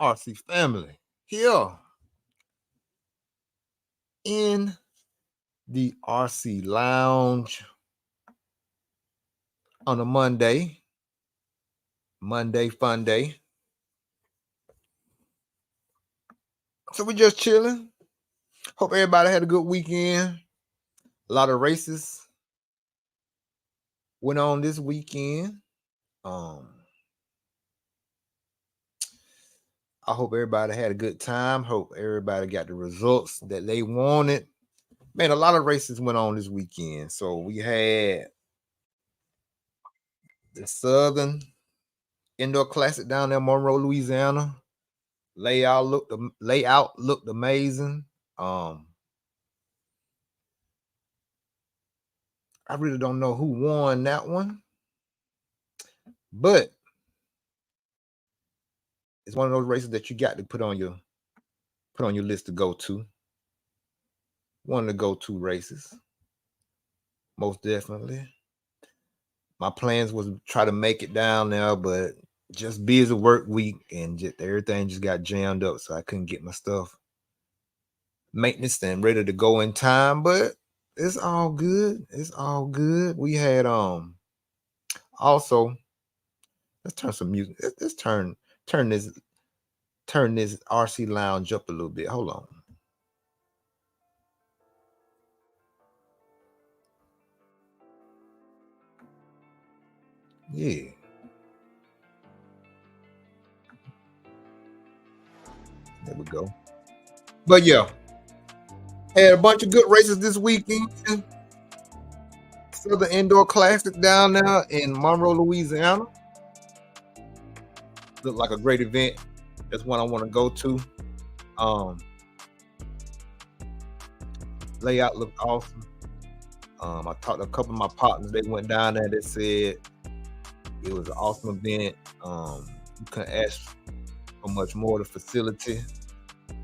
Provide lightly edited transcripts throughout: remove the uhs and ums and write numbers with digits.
RC family, here in the RC lounge on a Monday fun day. So we just chilling. Hope everybody had a good weekend. A lot of races went on this weekend. I hope everybody had a good time. Hope everybody got the results that they wanted. Man, a lot of races went on this weekend. So we had the Southern Indoor Classic down there in Monroe, Louisiana. Layout looked amazing. I really don't know who won that one, but it's one of those races that you got to put on your list to go to. One of the go-to races, most definitely. My plans was to try to make it down there, but just busy work week and everything just got jammed up, so I couldn't get my stuff maintenance and ready to go in time. But it's all good. It's all good. We had also, let's turn some music. Let's turn this RC lounge up a little bit. Hold on. Yeah. There we go. But yeah, had a bunch of good races this weekend. Southern Indoor Classic down there in Monroe, Louisiana. Looked like a great event. That's one I want to go to. Layout looked awesome. I talked to a couple of my partners. They went down there. They said it was an awesome event. You couldn't ask for much more. The facility,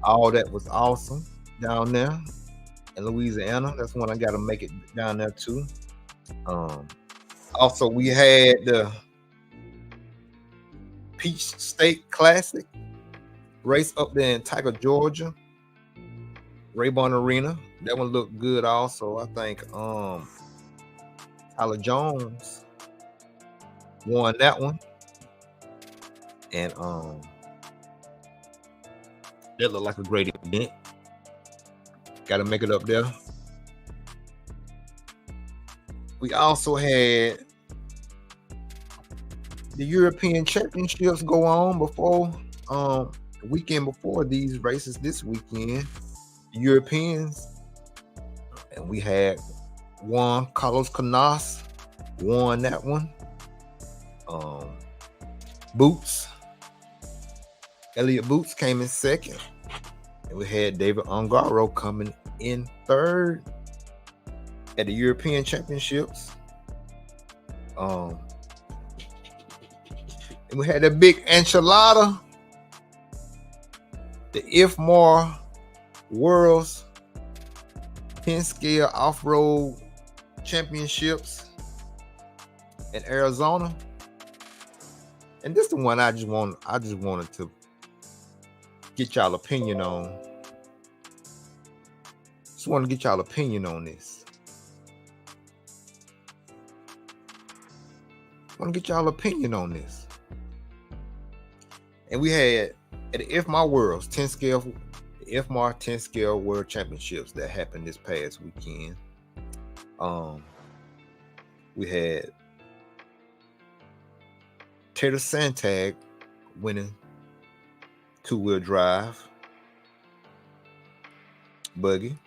all that was awesome down there in Louisiana. That's one I got to make it down there too. Also, we had the Peach State Classic race up there in Tiger, Georgia, Rayburn Arena. That one looked good also. I think Tyler Jones won that one. And that looked like a great event. Got to make it up there. We also had the European Championships go on before the weekend before these races this weekend. The Europeans, and we had one Carlos Canas won that one. Elliot Boots came in second, and we had David Ongaro coming in third at the European Championships. And we had the big enchilada, the IFMAR World's 10 scale off-road championships in Arizona. And this is the one I just wanted to get y'all opinion on. Just want to get y'all opinion on this. Want to get y'all opinion on this. And we had At the FMAR Worlds 10 scale, the FMAR 10 scale World Championships that happened this past weekend, we had Tater Santag winning two-wheel drive buggy,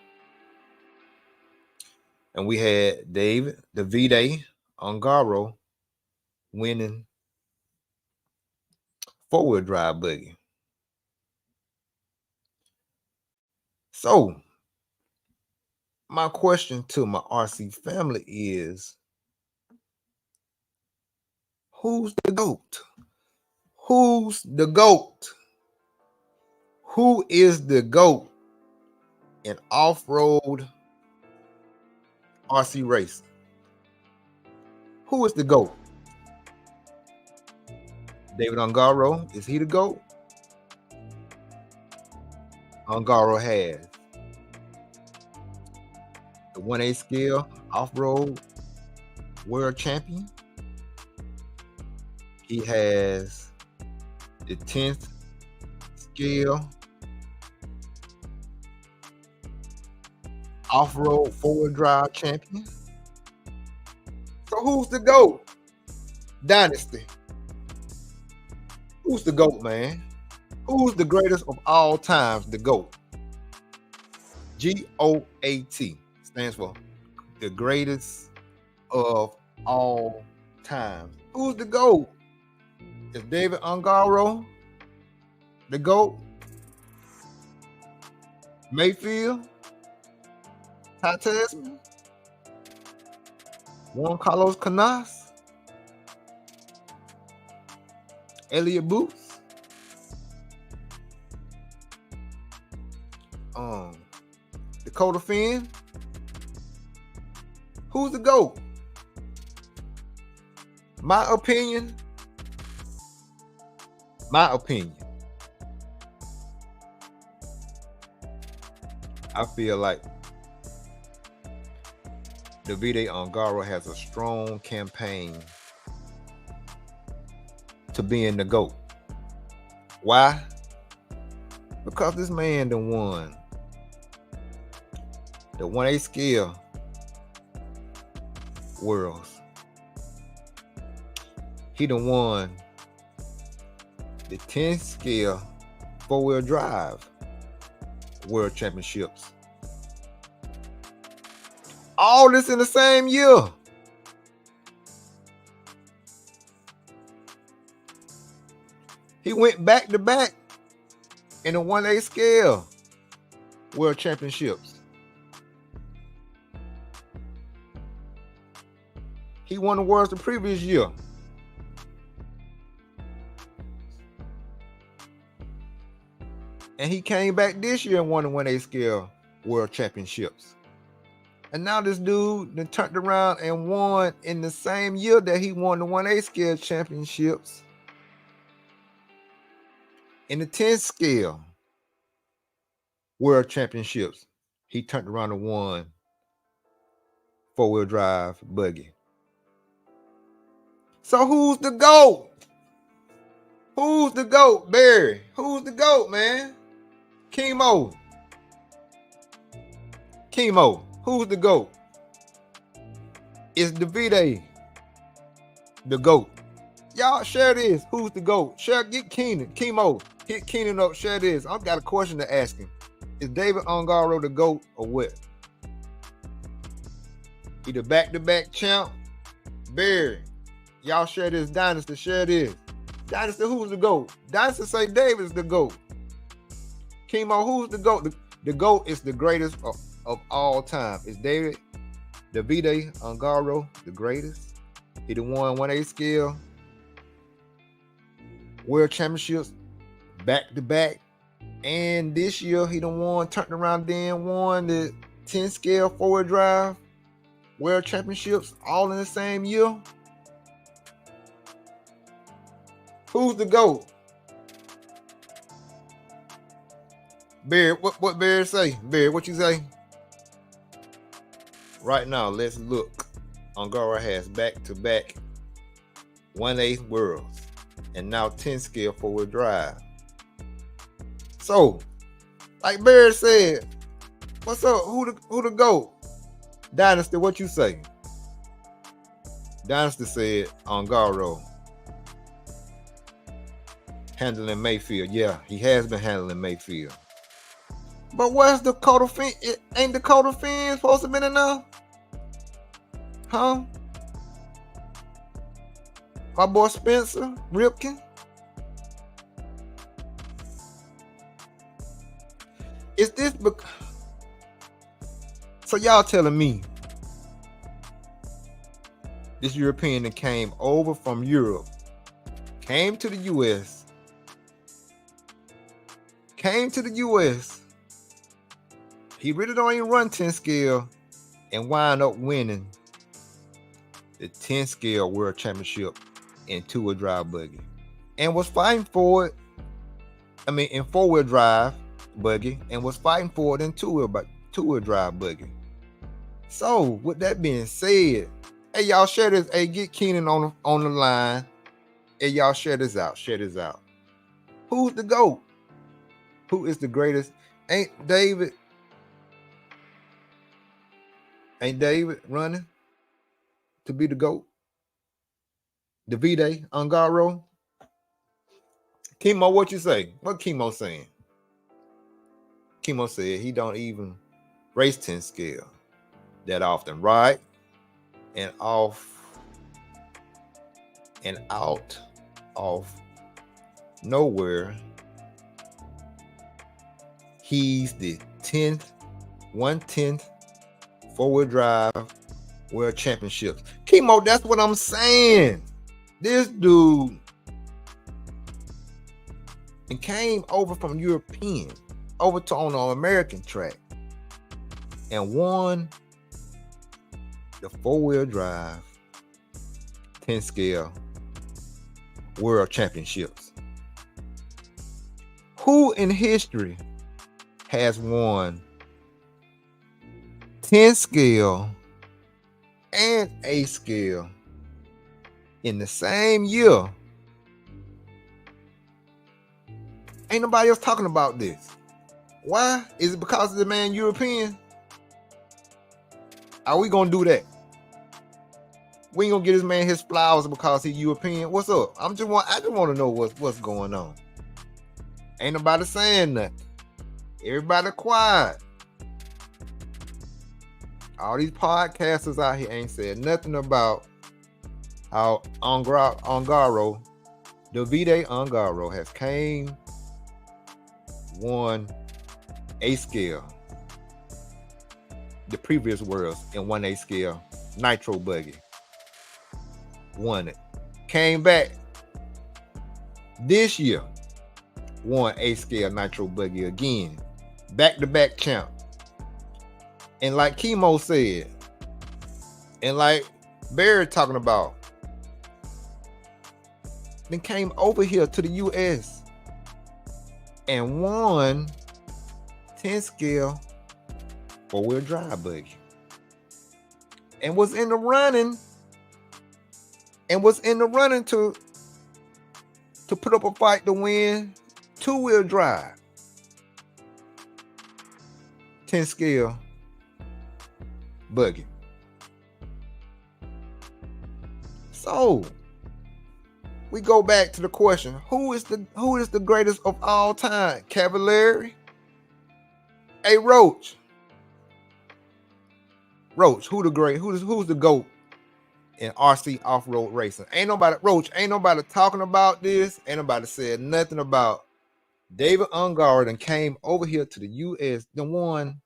and we had David Davide Ongaro winning four-wheel drive buggy. So my question to my RC family is, who's the GOAT? Who's the GOAT? Who is the GOAT in off-road RC racing? Who is the GOAT? David Ongaro, is he the GOAT? Ongaro has the 1/8 scale off-road world champion. He has the 10th scale off-road four-wheel drive champion. So who's the GOAT? Dynasty. Who's the GOAT, man? Who's the greatest of all times? The GOAT. G.O.A.T. stands for the greatest of all times. Who's the GOAT? Is David Ongaro the GOAT? Mayfield? Ty Tasman? Juan Carlos Canas? Elliot Boots? Dakota Finn? Who's the GOAT? My opinion, I feel like Davide Ongaro has a strong campaign to being the GOAT. Why? Because this man done won the 1/8 scale worlds. He done won the 10 scale four-wheel drive world championships. All this in the same year. He went back to back in the 1/8 scale world championships. He won the worlds the previous year. And he came back this year and won the 1/8 scale world championships. And now this dude then turned around and won in the same year that he won the 1/8 scale championships. In the 10 scale world championships, he turned around and won four-wheel drive buggy. So who's the GOAT? Who's the GOAT, Barry? Who's the GOAT, man? Chemo. Who's the GOAT? Is Davide the GOAT? Y'all share this. Who's the GOAT? Share, get Keenan. Chemo. Hit Keenan up. Share this. I've got a question to ask him. Is David Ongaro the GOAT or what? He the back-to-back champ. Barry. Y'all share this. Dynasty, share this. Dynasty, who's the GOAT? Dynasty say David's the GOAT. Chemo, who's the GOAT? The GOAT is the greatest of all time. Is Davide Ongaro the greatest? He done won 1/8 scale world championships back-to-back. And this year he done won, turned around then won the 10 scale four-wheel drive world championships all in the same year. Who's the GOAT? Barry, what Barry say? Barry, what you say? Right now, let's look. Ongaro has back-to-back 1/8 worlds and now 10 scale four-wheel drive. So, like Barry said, what's up? Who the GOAT? Dynasty, what you say? Dynasty said Ongaro. Handling Mayfield. Yeah, he has been handling Mayfield. But where's Dakota Finn? Ain't Dakota Finn supposed to be in there? Huh? My boy Spencer Ripken. Is this so y'all telling me this European that came over from Europe, came to the US, he really don't even run 10 scale and wind up winning the 10 scale world championship in two-wheel drive buggy and was fighting for it. I mean, in four-wheel drive buggy and was fighting for it in two-wheel drive buggy. So with that being said, hey, y'all share this. Hey, get Keenan on the line. Hey, y'all share this out. Who's the GOAT? Who is the greatest? Ain't David running to be the GOAT? Davide Ongaro? Chemo, what you say? What Chemo saying? Chemo said he don't even race 10 scale that often, right? And out of nowhere, he's the 1/10 four-wheel drive world championships. Chemo, that's what I'm saying. This dude and came over from European over to on an American track and won the four-wheel drive 10 scale world championships. Who in history has won 10 scale and A scale in the same year? Ain't nobody else talking about this. Why? Is it because of the man European? Are we gonna do that? We ain't gonna get this man his flowers because he's European. What's up? I just want to know what's going on. Ain't nobody saying nothing. Everybody quiet. All these podcasters out here ain't said nothing about how Ongaro, Davide Ongaro, has won A scale the previous worlds in 1A scale nitro buggy. Won it. Came back this year. Won A scale nitro buggy again. Back-to-back champ. And like Chemo said, and like Barry talking about, then came over here to the US and won 10 scale four-wheel drive buggy. And was in the running to put up a fight to win two-wheel drive 10 scale buggy. So we go back to the question: who is the greatest of all time? Cavalieri? Hey, Roach, who's the GOAT in RC off-road racing? Ain't nobody talking about this. Ain't nobody said nothing about David Ungaro and came over here to the US. The one,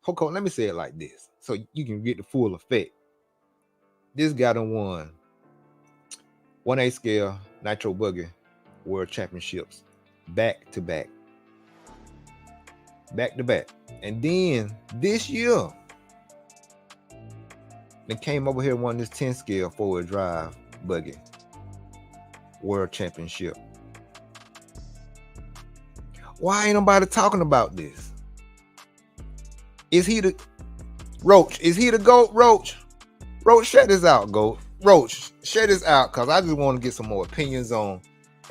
let me say it like this so you can get the full effect. This guy done won 1A scale nitro buggy world championships back to back. And then this year, then came over here and won this 10 scale four-wheel drive buggy world championship. Why ain't nobody talking about this? Is he the Roach? Is he the GOAT? Roach, share this out, GOAT. Roach, share this out, because I just want to get some more opinions on.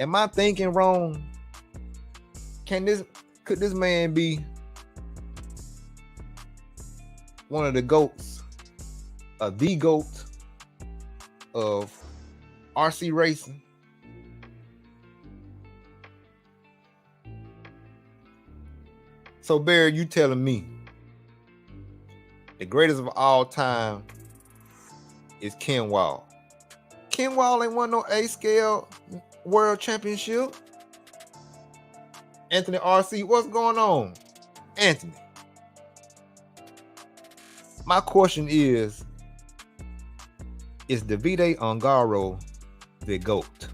Am I thinking wrong? Can this Could this man be one of the GOATs, the GOAT of RC racing? So Barry, you telling me the greatest of all time is Ken Wall? Ken Wall ain't won no A-scale world championship. Anthony RC, what's going on? Anthony, my question is Davide Ongaro the GOAT?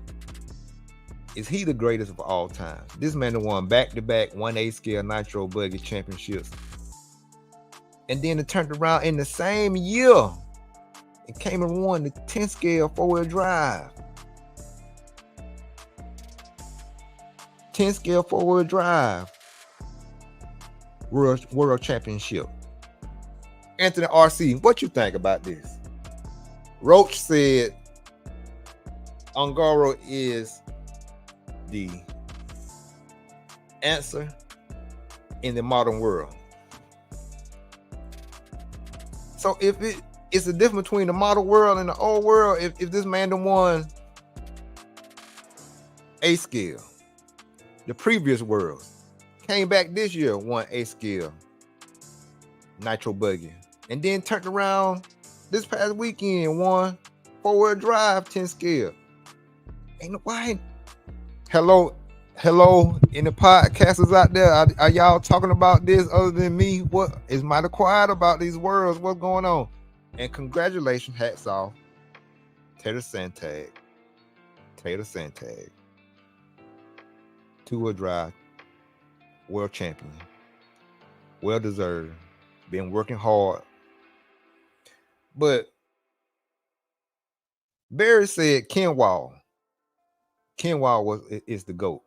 Is he the greatest of all time? This man that won back-to-back 1A scale Nitro Buggy championships. And then it turned around in the same year and came and won the 10 scale 4-wheel drive. 10 scale 4-wheel drive world championship. Anthony RC, what you think about this? Roach said Ongaro is the answer in the modern world. So if it's the difference between the modern world and the old world, if this man done won A scale, the previous world, came back this year, won A scale Nitro Buggy, and then turned around this past weekend, won 4-wheel drive 10 scale. Ain't nobody. Hello, in the podcasters out there, are y'all talking about this other than me? What is mighty quiet about these worlds? What's going on? And congratulations, hats off, Taylor Santag, 2-wheel drive world champion, well deserved, been working hard. But Barry said Ken Wall is the GOAT.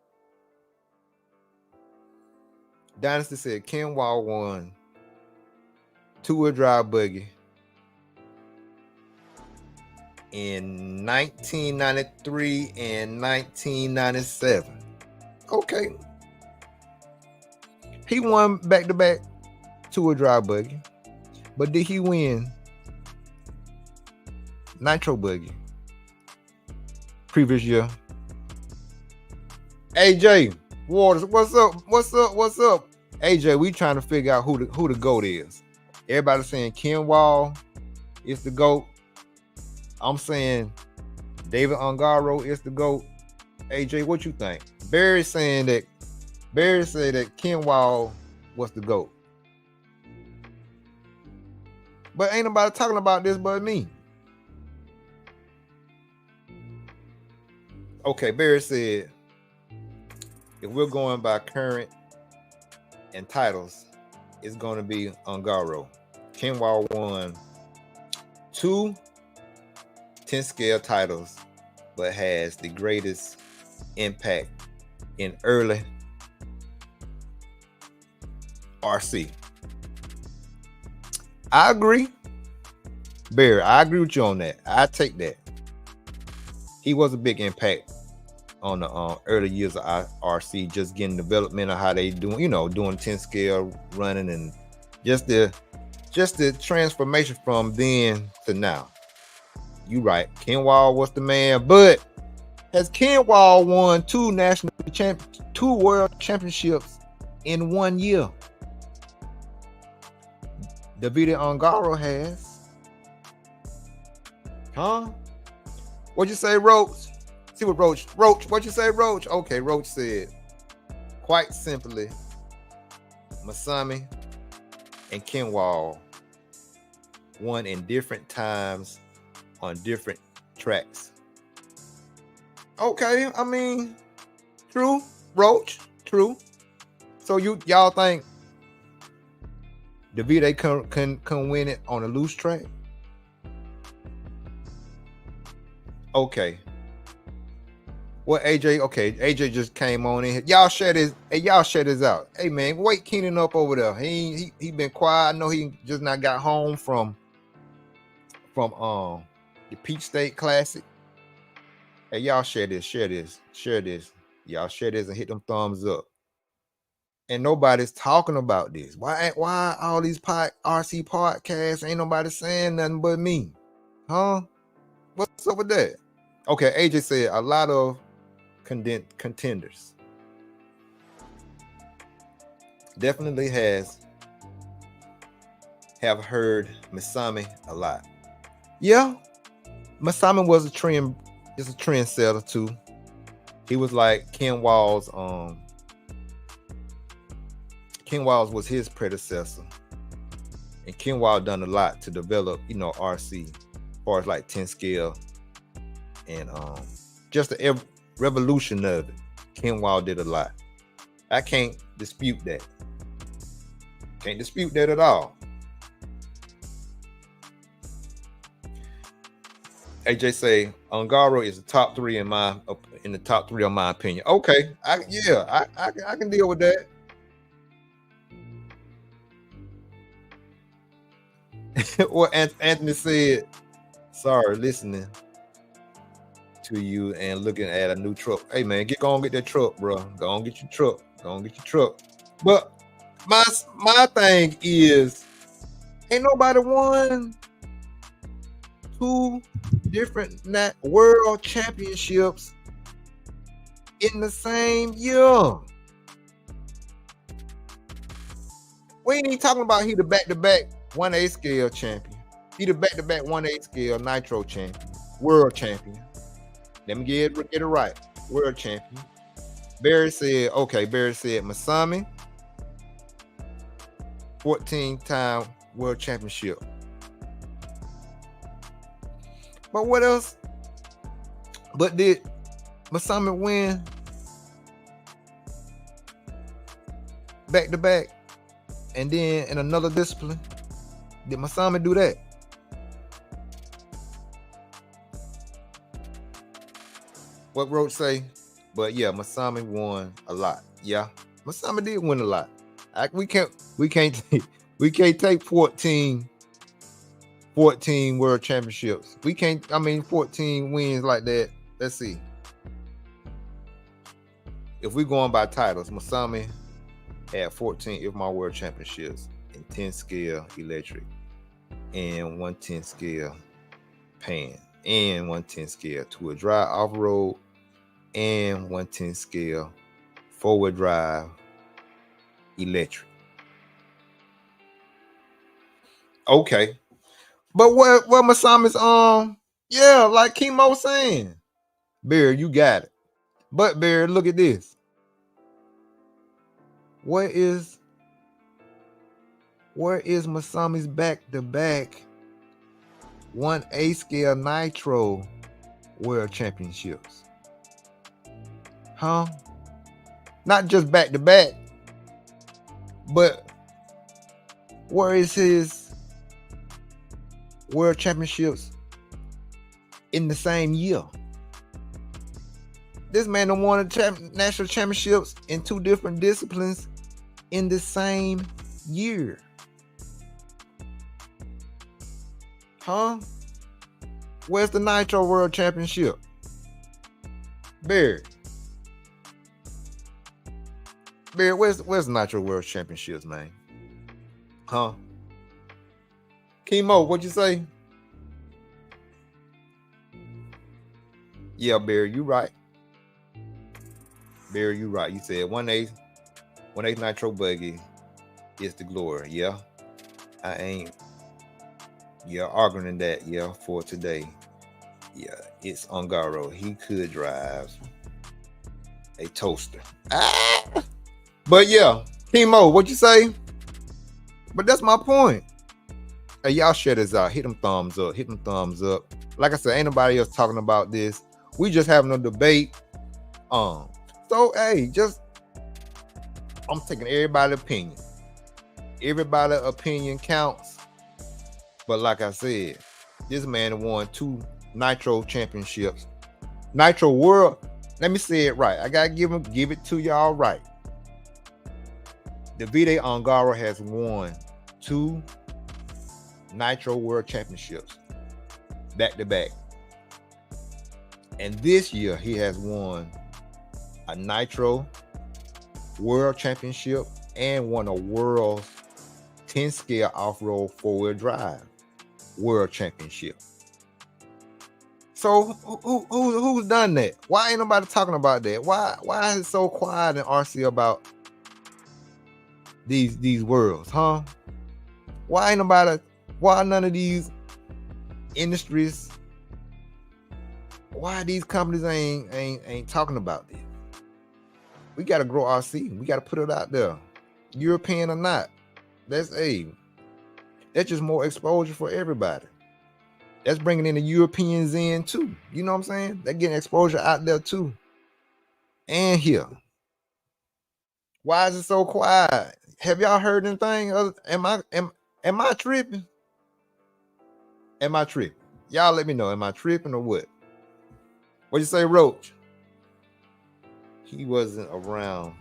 Dynasty said Ken Wall won 2-wheel drive buggy in 1993 and 1997. Okay. He won back-to-back 2-wheel drive buggy. But did he win Nitro Buggy previous year? AJ Waters, what's up? AJ, we trying to figure out who the GOAT is. Everybody saying Ken Wall is the GOAT. I'm saying David Ongaro is the GOAT. AJ, what you think? Barry said that Ken Wall was the GOAT. But ain't nobody talking about this but me. Okay, Barry said, if we're going by current and titles, it's going to be Ongaro. Ken Wall won 2 10 scale titles, but has the greatest impact in early RC. I agree. Barry, I agree with you on that. I take that. He was a big impact on the early years of RC, just getting development of how they doing, doing 10 scale running, and just the transformation from then to now. You right. Ken Wall was the man, but has Ken Wall won 2 world championships in 1 year? Davide Ongaro has. Huh? What'd you say, Roach? See what Roach, what'd you say, Roach? Okay, Roach said, quite simply, Masami and Ken Wall won in different times on different tracks. Okay, I mean, true, Roach, true. So y'all think Davide can win it on a loose track? Okay. Well, AJ just came on in here. Y'all share this out. Hey man, wake Keenan up over there. He been quiet. I know he just not got home from the Peach State Classic. Hey, y'all share this. Y'all share this and hit them thumbs up. And nobody's talking about this. Why all these RC podcasts ain't nobody saying nothing but me? Huh? What's up with that? Okay, AJ said a lot of contenders. Definitely have heard Masami a lot. Yeah, Masami was a trendsetter too. He was like Ken Walls. Ken Walls was his predecessor, and Ken Walls done a lot to develop, RC, as far as like 10 scale and just the revolution of it. Ken Walls did a lot. I can't dispute that. Can't dispute that at all. AJ say Ongaro is the top 3 in the top 3 of my opinion. Okay, I can deal with that. What Anthony said, sorry, listening to you and looking at a new truck. Hey man, go on get that truck, bro. Go on get your truck. Go on get your truck. But my thing is, ain't nobody won 2 different world championships in the same year. We ain't even talking about he the back-to-back 1A scale champion. He the back-to-back 1A scale nitro champion, world champion. Let me get it right. World champion. Barry said Masami, 14-time world championship. But what else? But did Masami win back-to-back and then in another discipline? Did Masami do that? What Roach say? But yeah, Masami won a lot. Yeah, Masami did win a lot. We can't take 14 world championships. 14 wins like that. Let's see. If we're going by titles, Masami had 14 of my world championships in 10 scale electric and 110 scale pan and 110 scale two-wheel drive off-road and 110 scale four-wheel drive electric. Okay. But what Masami's like Chemo saying, Bear, you got it. But Bear, look at this. Where is Masami's back-to-back 1A scale nitro world championships? Huh? Not just back-to-back, but where is his world championships in the same year? This man done won national championships in 2 different disciplines in the same year. Huh? Where's the Nitro World Championship? Barry, where's the Nitro World Championships, man? Huh? Chemo, what'd you say? Yeah, Barry, you right. Barry, you right. You said 1/8 nitro buggy is the glory. Yeah. I ain't arguing that, for today. Yeah, it's Ongaro. He could drive a toaster. But yeah, Chemo, what'd you say? But that's my point. Hey, y'all share this out. Hit them thumbs up. Hit them thumbs up. Like I said, ain't nobody else talking about this. We just having a debate. So hey, I'm taking everybody's opinion. Everybody's opinion counts. But like I said, this man won 2 Nitro championships. Nitro World. Let me say it right. I gotta give it to y'all right. Davide Ongaro has won 2 Nitro World Championships back to back. And this year he has won a Nitro world championship and won a world's 10 scale off-road four-wheel drive world championship. So who's done that? Why ain't nobody talking about that? Why is it so quiet in RC about these worlds, huh? Why none of these industries, why these companies ain't talking about this? We got to grow RC. We got to put it out there, European or not. That's just more exposure for everybody. That's bringing in the Europeans in too. You know what I'm saying? They're getting exposure out there too. And here. Why is it so quiet? Have y'all heard anything? Am I tripping? Am I tripping? Y'all let me know. Am I tripping or what? What you say, Roach? He wasn't around.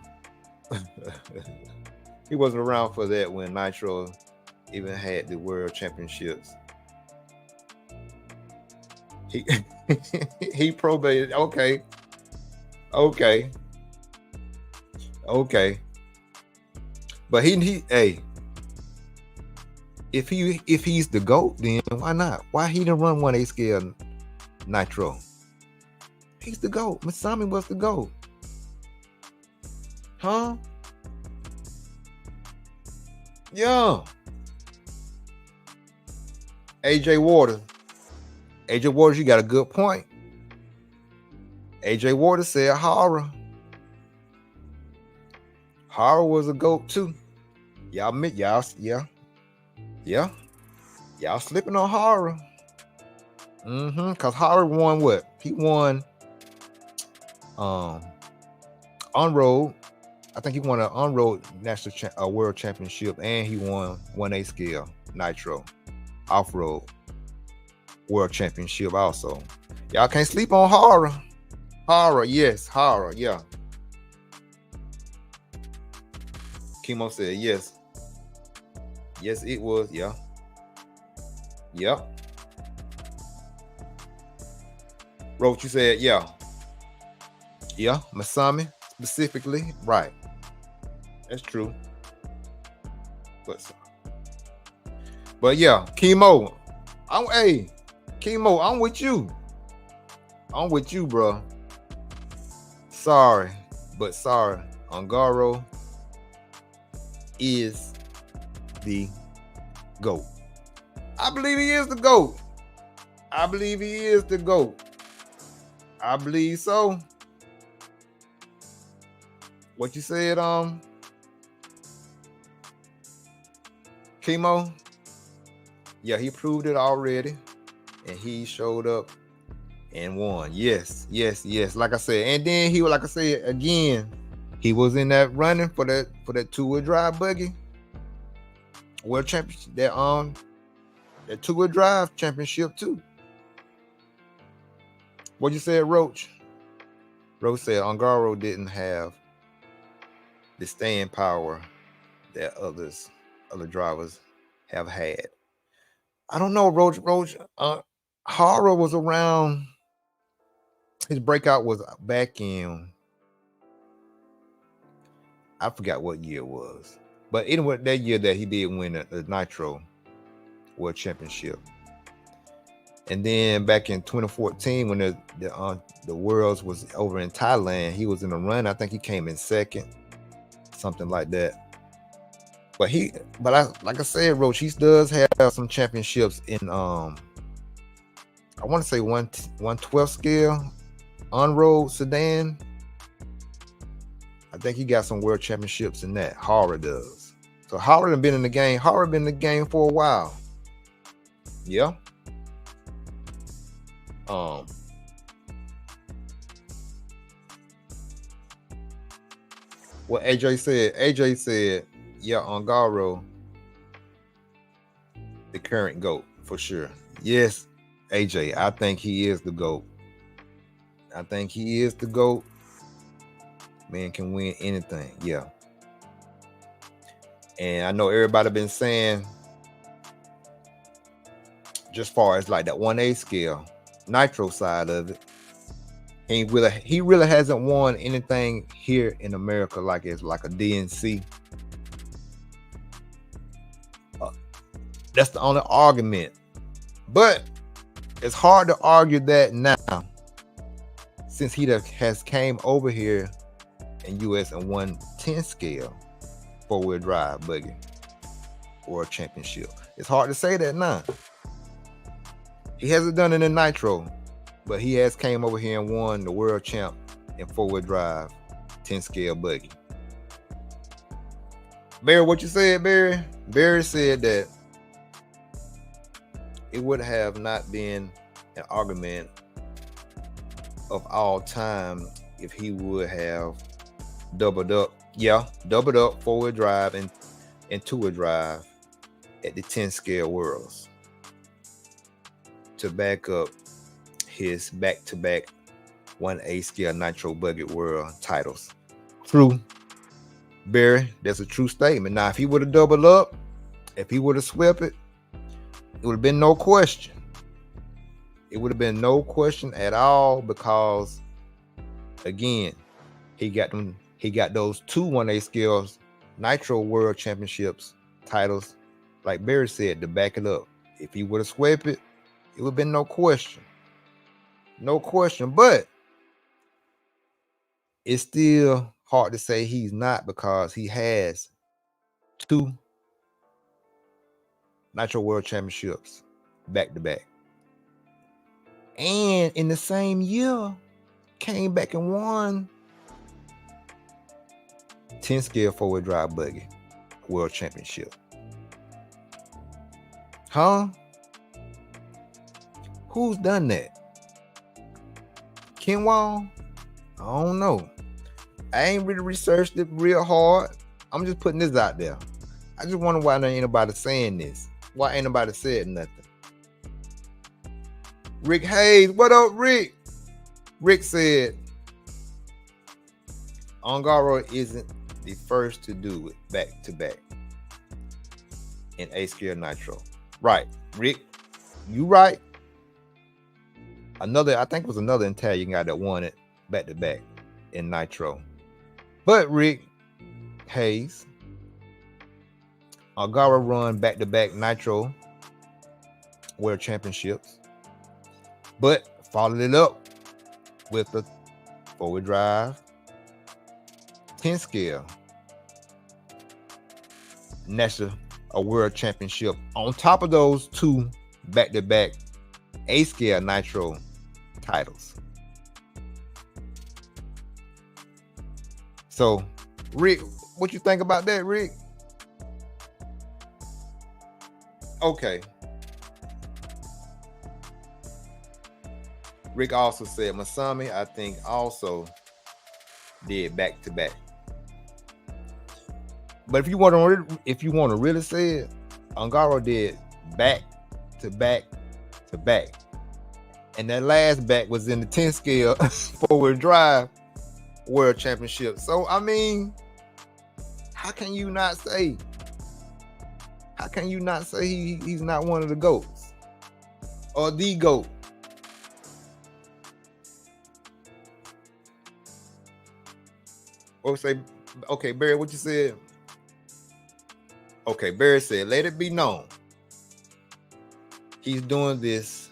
He wasn't around for that when Nitro even had the world championships. He probated. Okay. But hey, if he's the GOAT, then why not? Why he didn't run 1/8 scale Nitro? He's the GOAT. Masami was the GOAT. Huh? Yeah. AJ Waters, you got a good point. AJ Waters said Hara was a GOAT too. Y'all slipping on Hara. Cause Hara won what? He won on-road. I think he won an on-road national world championship, and he won 1/8 scale Nitro off-road world championship also. Y'all can't sleep on Hara. Yes, yeah. Chemo said yes. Yes, it was, yeah. Yep. Roach, you said yeah. Yeah, Masami specifically, right. That's true. But yeah, Chemo. Chemo, I'm with you. I'm with you, bro. Sorry. Ongaro is the GOAT. I believe he is the GOAT. I believe so. What you said, Chemo? Yeah, he proved it already, and he showed up and won. Yes. Like I said, and then he was, like I said again, he was in that running for that two-wheel drive buggy world championship. That two-wheel drive championship too. What you said, Roach? Roach said Ongaro didn't have the staying power that other drivers have had. I don't know, Roach. Hara was around. His breakout was back in, I forgot what year it was, but anyway, that year that he did win the Nitro World Championship. And then back in 2014, when the Worlds was over in Thailand, he was in the run. I think he came in second, something like that. Like I said, Roach, he does have some championships in I want to say 1/12 scale on-road sedan. I think he got some world championships in that. Hara does. So Hara been in the game. Hara been in the game for a while. Yeah. What AJ said, yeah, Ongaro, the current GOAT for sure. Yes, AJ, I think he is the GOAT. Man can win anything. Yeah. And I know everybody been saying, just far as like that 1/8 scale Nitro side of it, He really hasn't won anything here in America like it's like a DNC. That's the only argument. But it's hard to argue that now, since he has came over here in US and won 10 scale 4-wheel drive buggy world championship. It's hard to say that now. He hasn't done it in nitro, but he has came over here and won the world champ in 4-wheel drive 10 scale buggy. Barry, what you said, Barry? Barry said that it would have not been an argument of all time if he would have doubled up 4-wheel drive and 2-wheel drive at the 10 scale worlds to back up his back-to-back 1A scale nitro buggy world titles. True, Barry, that's a true statement. Now, if he would have doubled up, if he would have swept it, it would have been no question. It would have been no question at all, because again, he got those 2 1A scales nitro world championships titles, like Barry said, to back it up. If he would have swept it, it would have been no question. No question. But it's still hard to say he's not, because he has 2 nitro world championships back to back. And in the same year, came back and won 10 scale 4-wheel drive buggy world championship. Huh? Who's done that? Kenwall? I don't know. I ain't really researched it real hard. I'm just putting this out there. I just wonder why there ain't nobody saying this. Why ain't nobody said nothing? Rick Hayes, what up, Rick? Rick said, Ongaro isn't the first to do it back to back in A scale nitro. Right, Rick, you right. I think it was another Italian guy that won it back to back in nitro. But Rick Hayes, Ongaro run back to back nitro world championships, but followed it up with the 4-wheel drive 10 scale national world championship on top of those 2 back-to-back A scale nitro titles. So, Rick, what you think about that, Rick? Okay. Rick also said Masami, I think, also did back to back. But if you want to really say it, Ongaro did back to back to back, and that last back was in the 10 scale 4-wheel drive world championship. So I mean, how can you not say he's not one of the GOATs or the GOAT? Or say, okay, Barry, what you said? Okay, Barry said, let it be known he's doing this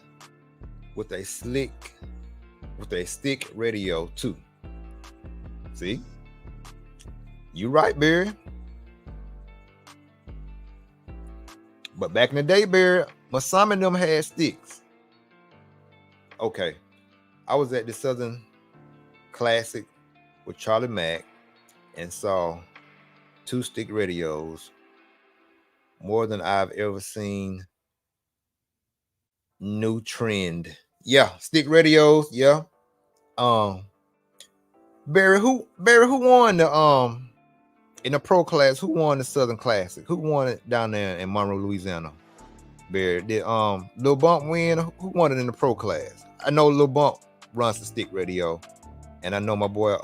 with a stick radio too. See? You right, Barry. But back in the day, Barry, Masami and them had sticks. Okay. I was at the Southern Classic with Charlie Mack and saw 2 stick radios, more than I've ever seen. New trend. Yeah, stick radios, yeah. Barry, who won the in the pro class? Who won the Southern Classic? Who won it down there in Monroe, Louisiana? Barry, did Lil Bump win? Who won it in the pro class? I know Lil Bump runs the stick radio, and I know my boy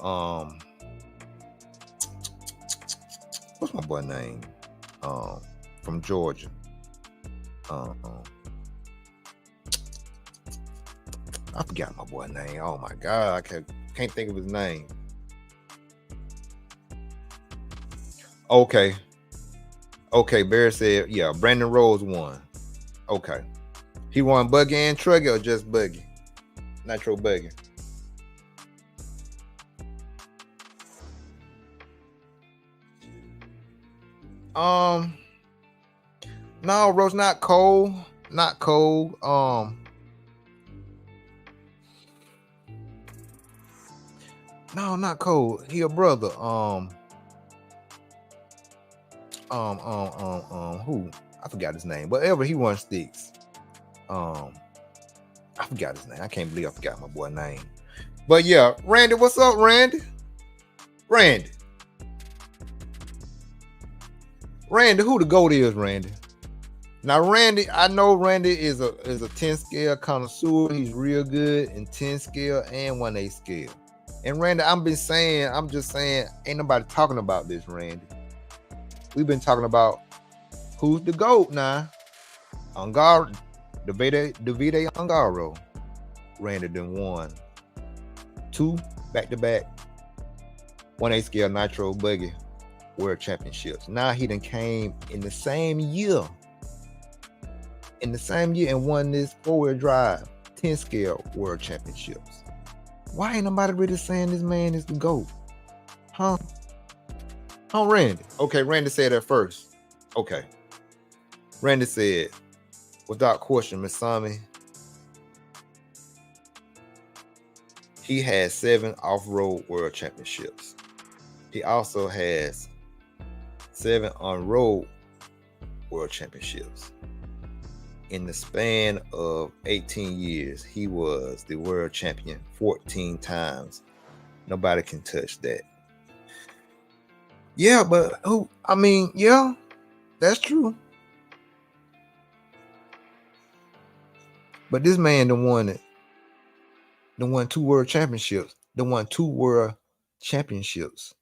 what's my boy name? From Georgia. I I forgot my boy's name. Oh my God, I can't think of his name. Okay. Barry said, yeah, Brandon Rose won. Okay. He won buggy and truggy or just buggy? Nitro buggy. No, Rose, not Cole. Not Cole. No, not Cole. He a brother. Who? I forgot his name. Whatever, he won sticks. I forgot his name. I can't believe I forgot my boy's name. But yeah, Randy, what's up, Randy? Randy, who the GOAT is, Randy? Now, Randy, I know Randy is a 10 scale connoisseur. He's real good in 10 scale and 1/8 scale. And Randy, I'm just saying, ain't nobody talking about this, Randy. We've been talking about who's the GOAT now. Davide Ongaro. Randy done won 2 back-to-back 1/8 scale Nitro Buggy World Championships. Now he done came in the same year. And won this 4-wheel drive 10 scale World Championships. Why ain't nobody really saying this man is the GOAT? Huh, Randy? Okay, Randy said that first. Okay. Randy said, without question, Masami, he has 7 off-road World Championships. He also has 7 on-road World Championships. In the span of 18 years, he was the world champion 14 times. Nobody can touch that. Yeah, but who? I mean, yeah, that's true. But this man won 2 world championships. Won 2 world championships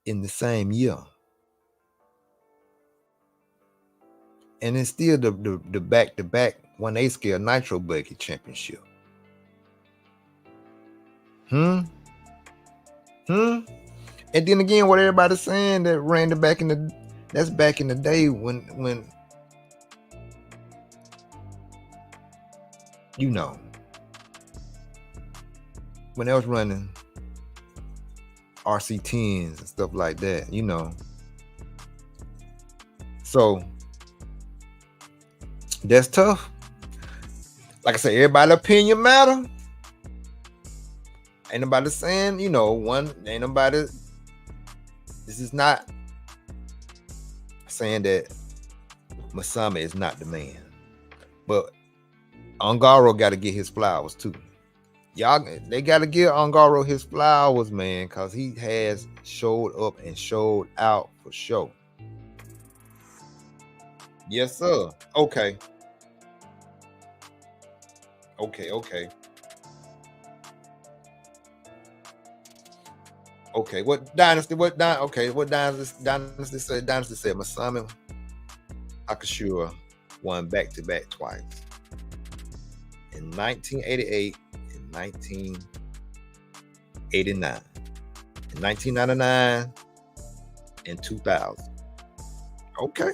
in the same year. And it's still the back-to-back 1/8 scale Nitro Buggy Championship. And then again, what everybody's saying that Randy back in the day when you know, when they was running RC10s and stuff like that, you know. So that's tough. Like I said, everybody's opinion matter. Ain't nobody saying, you know, ain't nobody. This is not saying that Masami is not the man. But Ongaro got to get his flowers too. Y'all, they got to give Ongaro his flowers, man, because he has showed up and showed out for sure. Yes, sir. Okay. Okay, what dynasty said? Dynasty said Masami Akashura won back-to-back twice. In 1988 and 1989. In 1999 and 2000. Okay.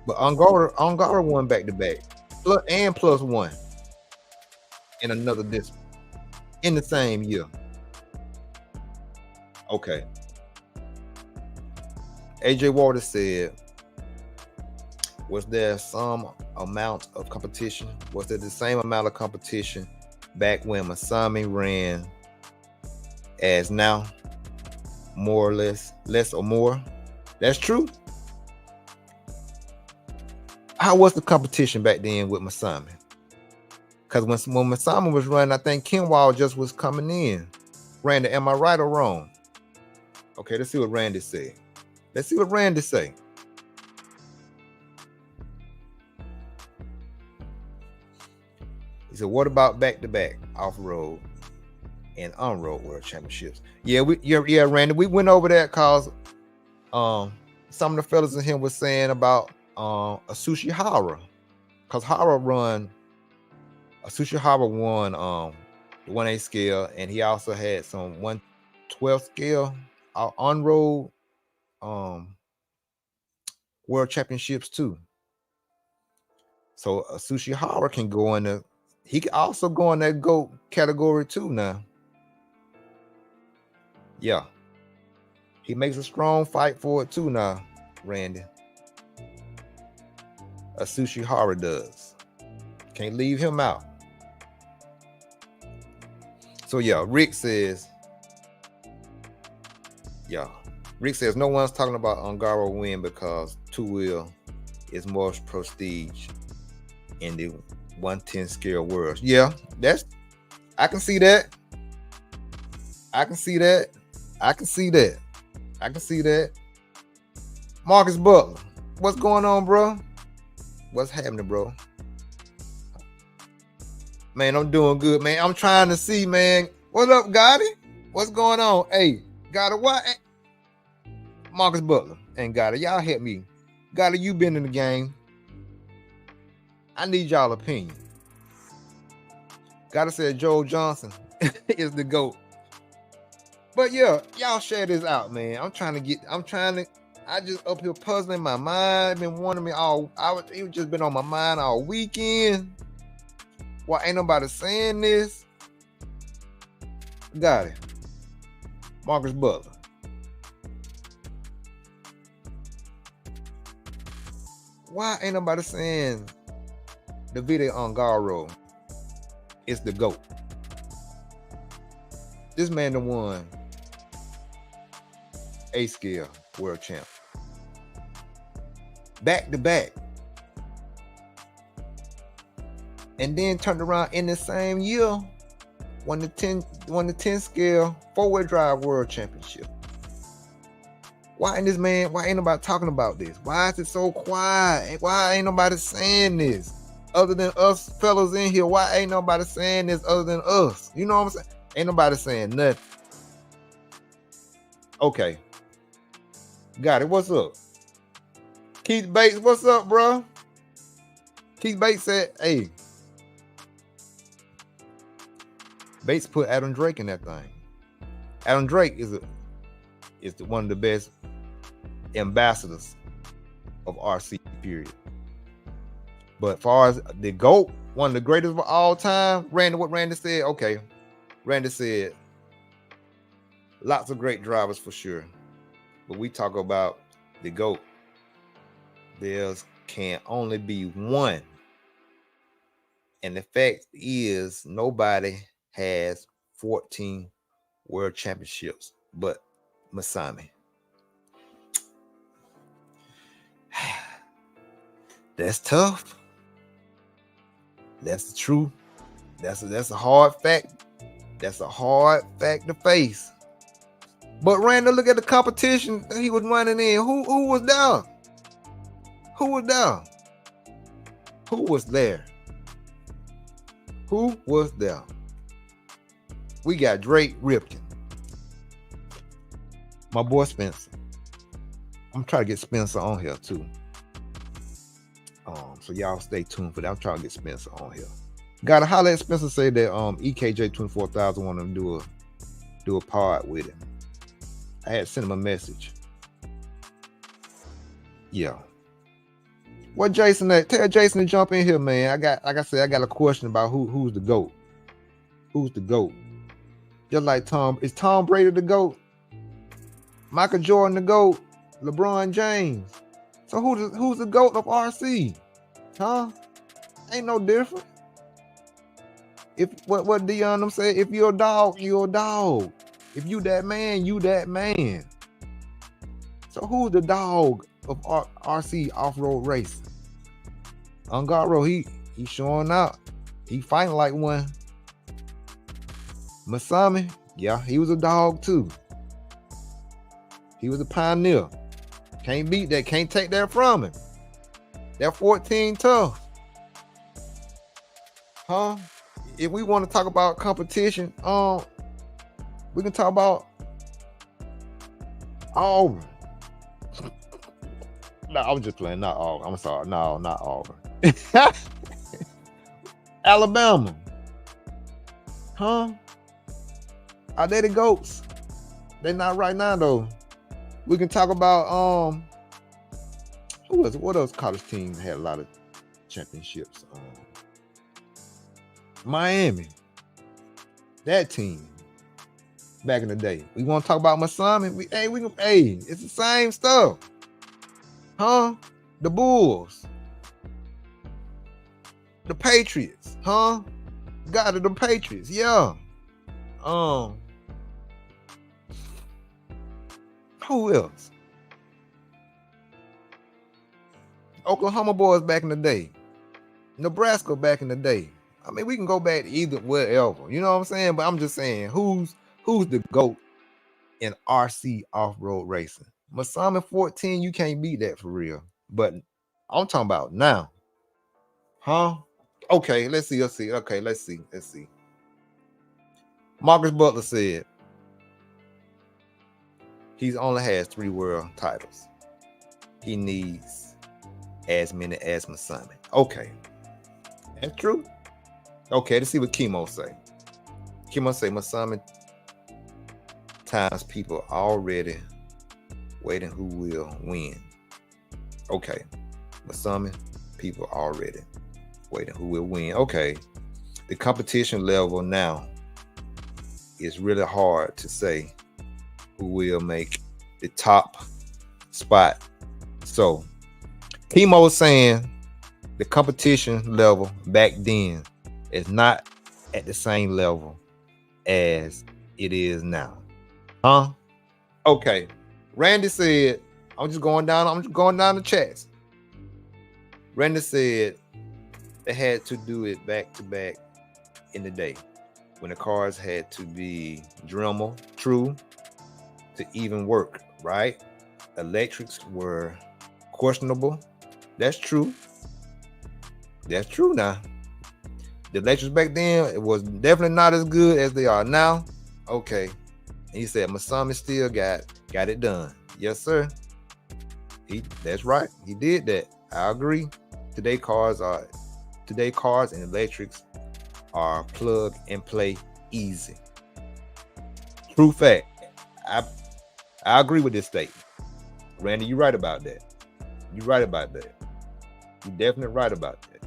But Ongaro won back-to-back. Plus one in another district in the same year. Okay. AJ Waters said, was there some amount of competition? Was there the same amount of competition back when Masami ran as now? More or less or more? That's true. How was the competition back then with Masami? Because when Masami was running, I think Kenwall just was coming in. Randy, am I right or wrong? Okay, let's see what Randy said. He said, what about back-to-back off-road and on-road world championships? Yeah, Randy, we went over that because some of the fellas in here was saying about Asushi Hara. because Hara run, Asushi Hara won the 1A scale, and he also had some 112 scale on road world championships too. So Asushi Hara can go in the, he can also go in that GOAT category too now. Yeah. He makes a strong fight for it too now, Randy. Asushi Hara does. Can't leave him out. So yeah, Rick says no one's talking about Ongaro win because two-wheel is more prestige in the 110 scale world. Yeah, I can see that. Marcus Butler, what's going on, bro? What's happening, bro? Man, I'm doing good, man. I'm trying to see, man. What up, Gotti? What's going on? Hey, Gotti, what? Marcus Butler and Gotti, y'all help me. Gotti, you been in the game. I need y'all opinion. Gotti said Joe Johnson is the GOAT. But yeah, y'all share this out, man. I just up here puzzling my mind. Been wanting me it was just been on my mind all weekend. Why ain't nobody saying this? Got it. Marcus Butler. Why ain't nobody saying the video on Ongaro is the GOAT? This man the won A scale world champ. Back to back. And then turned around in the same year, won the 10 scale 4-wheel drive world championship. Why ain't nobody talking about this? Why is it so quiet? Why ain't nobody saying this? Other than us fellas in here, why ain't nobody saying this other than us? You know what I'm saying? Ain't nobody saying nothing. Okay. Got it. What's up? Keith Bates, what's up, bro? Keith Bates said, hey. Bates put Adam Drake in that thing. Adam Drake is one of the best ambassadors of RC, period. But as far as the GOAT, one of the greatest of all time, what Randy said, okay. Randy said, lots of great drivers for sure. But we talk about the GOAT. There can only be one. And the fact is, nobody has 14 world championships but Masami. That's tough. That's the truth. That's a hard fact. That's a hard fact to face. But Randy, look at the competition he was running in. Who was there? Who was there? Who was there? Who was there? We got Drake Ripken. My boy Spencer. I'm trying to get Spencer on here too. So y'all stay tuned for that. I'm trying to get Spencer on here. Gotta holler at Spencer, say that EKJ 24000 want to do a pod with him. I had sent him a message. Yeah. What Jason at? Tell Jason to jump in here, man. Like I said, I got a question about who's the GOAT. Who's the GOAT? Just like Tom. Is Tom Brady the GOAT? Michael Jordan the GOAT? LeBron James? So who's the GOAT of RC? Huh? Ain't no different. If what Deion them say, if you're a dog, you're a dog. If you that man, you that man. So who's the dog of RC off-road racing? Ongaro, he showing out. He fighting like one. Masami, yeah, he was a dog too. He was a pioneer. Can't beat that. Can't take that from him. That 14 tough. Huh? If we want to talk about competition, we can talk about Auburn. No, I'm just playing. Not Auburn. I'm sorry. No, not Auburn. Alabama. Huh? Are they the GOATs? They're not right now though. We can talk about what else college teams had a lot of championships? Miami. That team back in the day. We want to talk about Masami. It's the same stuff. Huh? The Bulls. The Patriots. Huh? Got it, the Patriots. Yeah. Who else? Oklahoma boys back in the day. Nebraska back in the day. I mean, we can go back either wherever. You know what I'm saying? But I'm just saying, who's the GOAT in RC off-road racing? Masami 14, you can't beat that for real. But I'm talking about now. Huh? Okay, let's see. Okay, let's see. Marcus Butler said he only has 3 world titles. He needs as many as Masami. Okay. That's true. Okay, let's see what Chemo say. Chemo say Masami times people already waiting who will win. Okay. Masami people already waiting who will win. Okay. The competition level now is really hard to say who will make the top spot. So Chemo is saying the competition level back then is not at the same level as it is now. Huh? Okay. Randy said, I'm just going down the chats. Randy said they had to do it back to back in the day when the cars had to be Dremel true to even work, right? Electrics were questionable. That's true. That's true now. The electrics back then, it was definitely not as good as they are now. Okay. And he said Masami still got it done. Yes, sir. That's right. He did that. I agree. Today cars and electrics are plug and play easy. True fact. I agree with this statement. Randy, you're right about that. You're right about that. You're definitely right about that.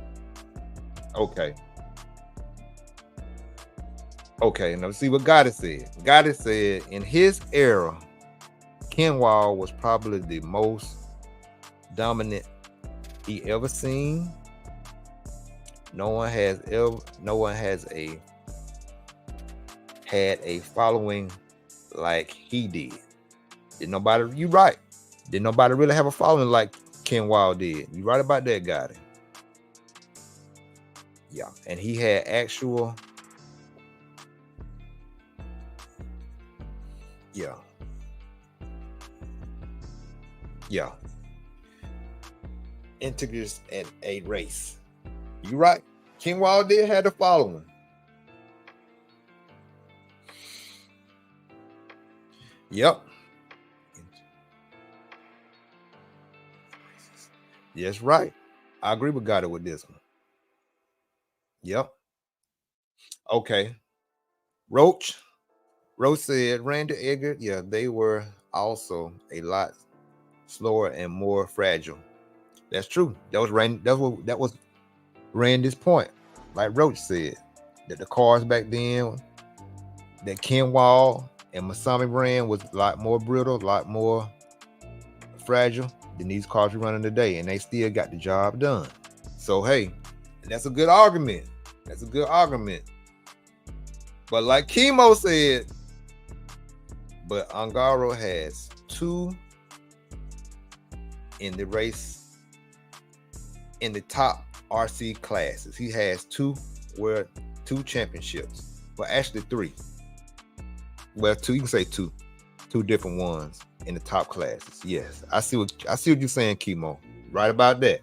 Okay. Okay, now let's see what G.O.A.T said. G.O.A.T said in his era, Kenwall was probably the most dominant he ever seen. No one has had a following like he did. You're right. Did nobody really have a following like Kenwall did? You're right about that, G.O.A.T. Yeah, and he had actual. Yeah. Integrous at a race. You right. Kenwall did have the following. Yep. Yes, right. I agree with G.O.A.T with this one. Yep. Okay. Roach said Randy Edgar, yeah, they were also a lot slower and more fragile. That's true. That was Randy's point. Like Roach said, that the cars back then, that Kenwall and Masami brand was a lot more brittle, a lot more fragile than these cars we're running today, and they still got the job done. So hey, that's a good argument. But like Chemo said, but Ongaro has 2 in the race in the top RC classes. He has 2 championships. Well, actually 3. Well, 2, you can say 2 different ones in the top classes. Yes, I see what you're saying, Chemo. Right about that.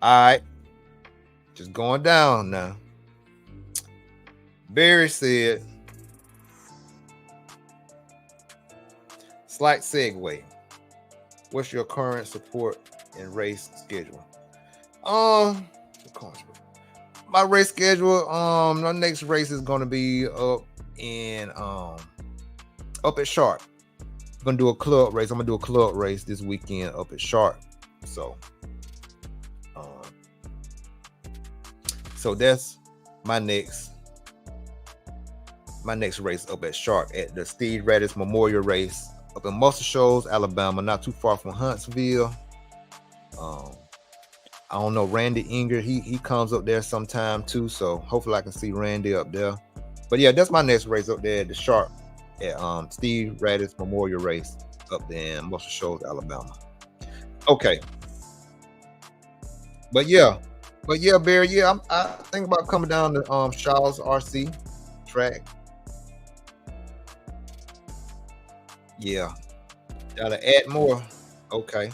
All right, just going down now. Barry said, slight segue. What's your current support and race schedule? my race schedule. My next race is gonna be up at Sharp. I'm gonna do a club race. I'm gonna do a club race this weekend up at Sharp. So that's my next race up at Sharp at the Steve Radish Memorial Race up in Muscle Shoals, Alabama, not too far from Huntsville. I don't know, Randy Inger, he comes up there sometime too, so hopefully I can see Randy up there. But yeah, that's my next race up there at the Sharp at Steve Radish Memorial Race up there in Muscle Shoals, Alabama. Okay. But yeah, Barry, yeah, I think about coming down to Shaw's RC track. Yeah, gotta add more. Okay.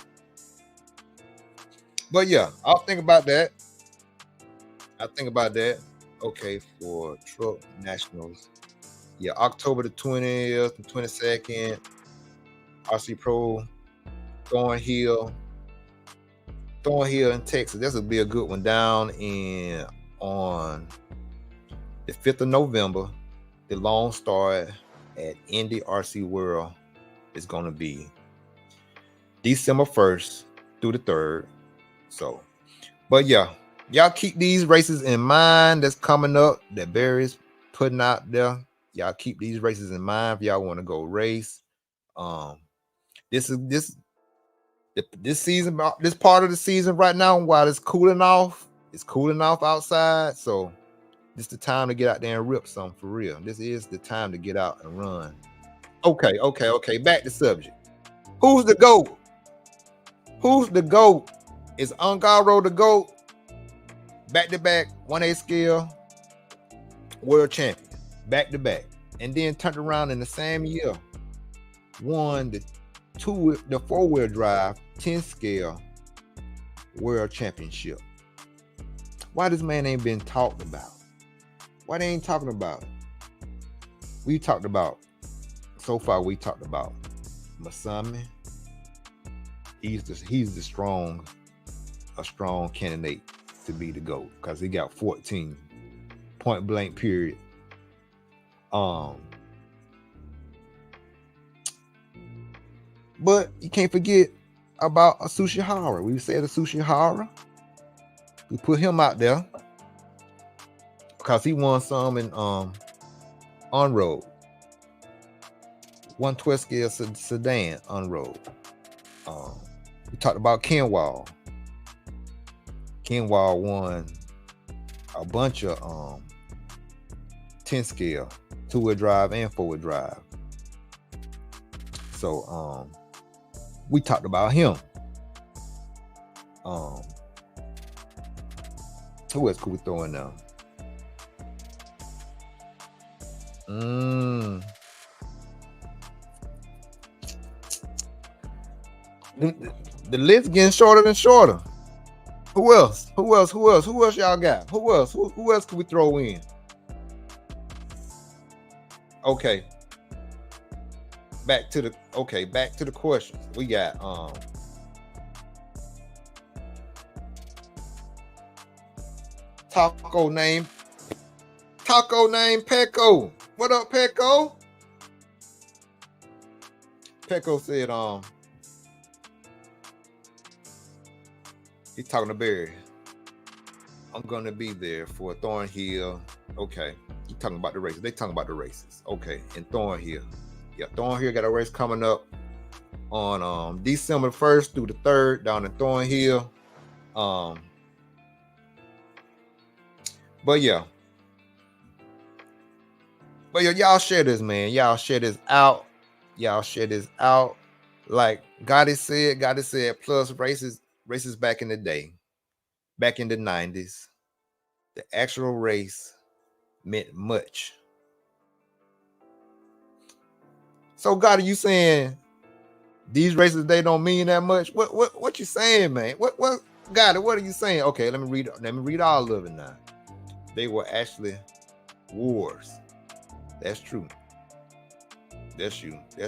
But yeah, I'll think about that. Okay, for Truck Nationals. Yeah, October the 20th and 22nd, RC Pro, Thornhill in Texas. This will be a good one down on the 5th of November. The long start at Indy RC World is going to be December 1st through the 3rd. So, but yeah, y'all keep these races in mind that's coming up that Barry's putting out there. Y'all keep these races in mind if y'all want to go race. This season, this part of the season right now, while it's cooling off outside. So this is the time to get out there and rip something for real. This is the time to get out and run. Okay. Back to subject. Who's the GOAT? Is Ungaro the GOAT? Back-to-back 1A scale world champion. Back-to-back. And then turned around in the same year. Won the 4-wheel drive 10 scale world championship. Why this man ain't been talked about? Why they ain't talking about it? We talked about Masami. He's a strong candidate to be the GOAT because he got 14 point blank period. But you can't forget about Asushi Hara. We said Asushi Hara. We put him out there because he won some in on road. 112 scale sedan on road. We talked about Kenwall. Kenwall won a bunch of 10 scale 2-wheel drive and 4-wheel drive. So we talked about him. Who else could we throw in there? The list getting shorter and shorter. Who else y'all got? Who else could we throw in? Okay. Back to the questions. We got Taco name Pecco. What up, Pecco? Pecco said he's talking to Barry. I'm gonna be there for Thornhill. Okay. You talking about the races. They talking about the races. Okay. And Thornhill. Yeah, Thornhill got a race coming up on December 1st through the 3rd down in Thornhill. But yeah, y'all share this, man. Y'all share this out. Like Gotti said, plus races back in the day, back in the 90s, the actual race meant much. So Gotti, you saying these races, they don't mean that much? What you saying, man? What Gotti, what are you saying? Okay, let me read all of it now. They were actually wars. That's true. That's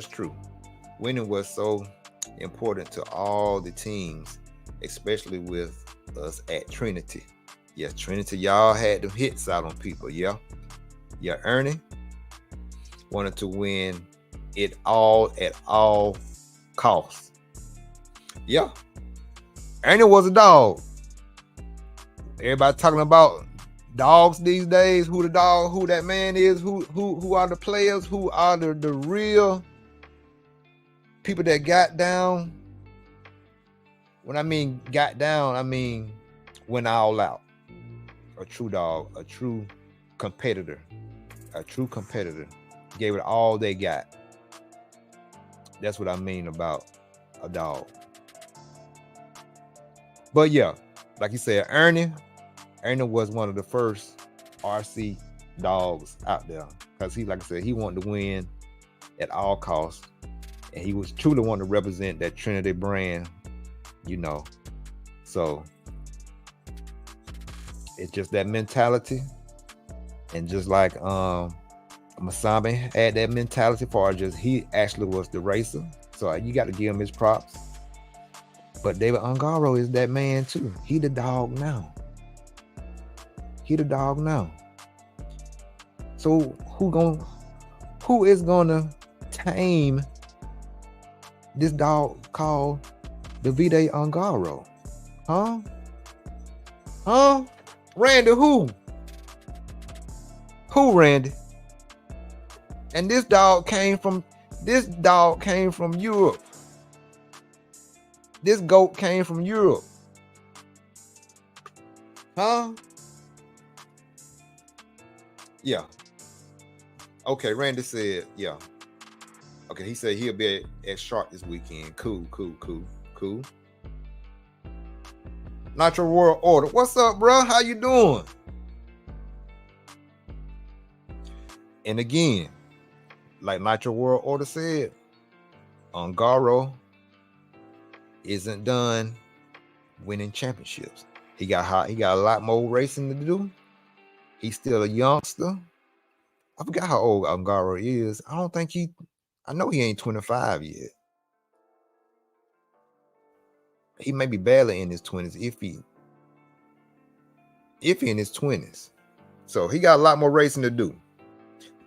true. Winning was so important to all the teams especially with us at Trinity. Yes, Trinity, y'all had them hits out on people. Yeah. Ernie wanted to win it all at all costs. Yeah. Ernie was a dog. Everybody talking about dogs these days. Who the dog, who that man is, who are the players, who are the real people that got down. When I mean got down, I mean went all out. A true dog, a true competitor. Gave it all they got. That's what I mean about a dog. But yeah, like you said, Ernie was one of the first RC dogs out there. Because he, like I said, he wanted to win at all costs. And he was truly wanting to represent that Trinity brand, you know. So it's just that mentality. And just like Masami had that mentality for just he actually was the racer. So you got to give him his props. But David Ongaro is that man too. He the dog now. So who is gonna tame this dog called Davide Ongaro? Huh? Randy, who? Who, Randy? And this dog came from Europe. This goat came from Europe. Huh? Yeah. Okay, Randy said, yeah. Okay, he said he'll be at Shark this weekend. Cool. Nitro World Order. What's up, bro? How you doing? And again, like Nitro World Order said, Ongaro isn't done winning championships. He got a lot more racing to do. He's still a youngster. I forgot how old Ongaro is. I know he ain't 25 yet. He may be barely in his 20s, if he in his 20s. So he got a lot more racing to do.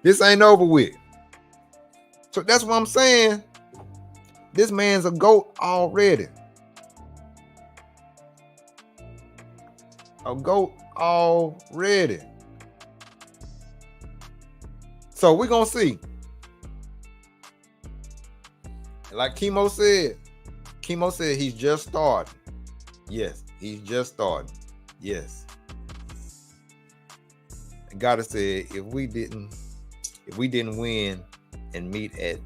This ain't over with. So that's what I'm saying. This man's a GOAT already. A GOAT already. So we're going to see. Like Chemo said he's just starting. Yes, he's just starting. Yes. And God has said if we didn't win and meet at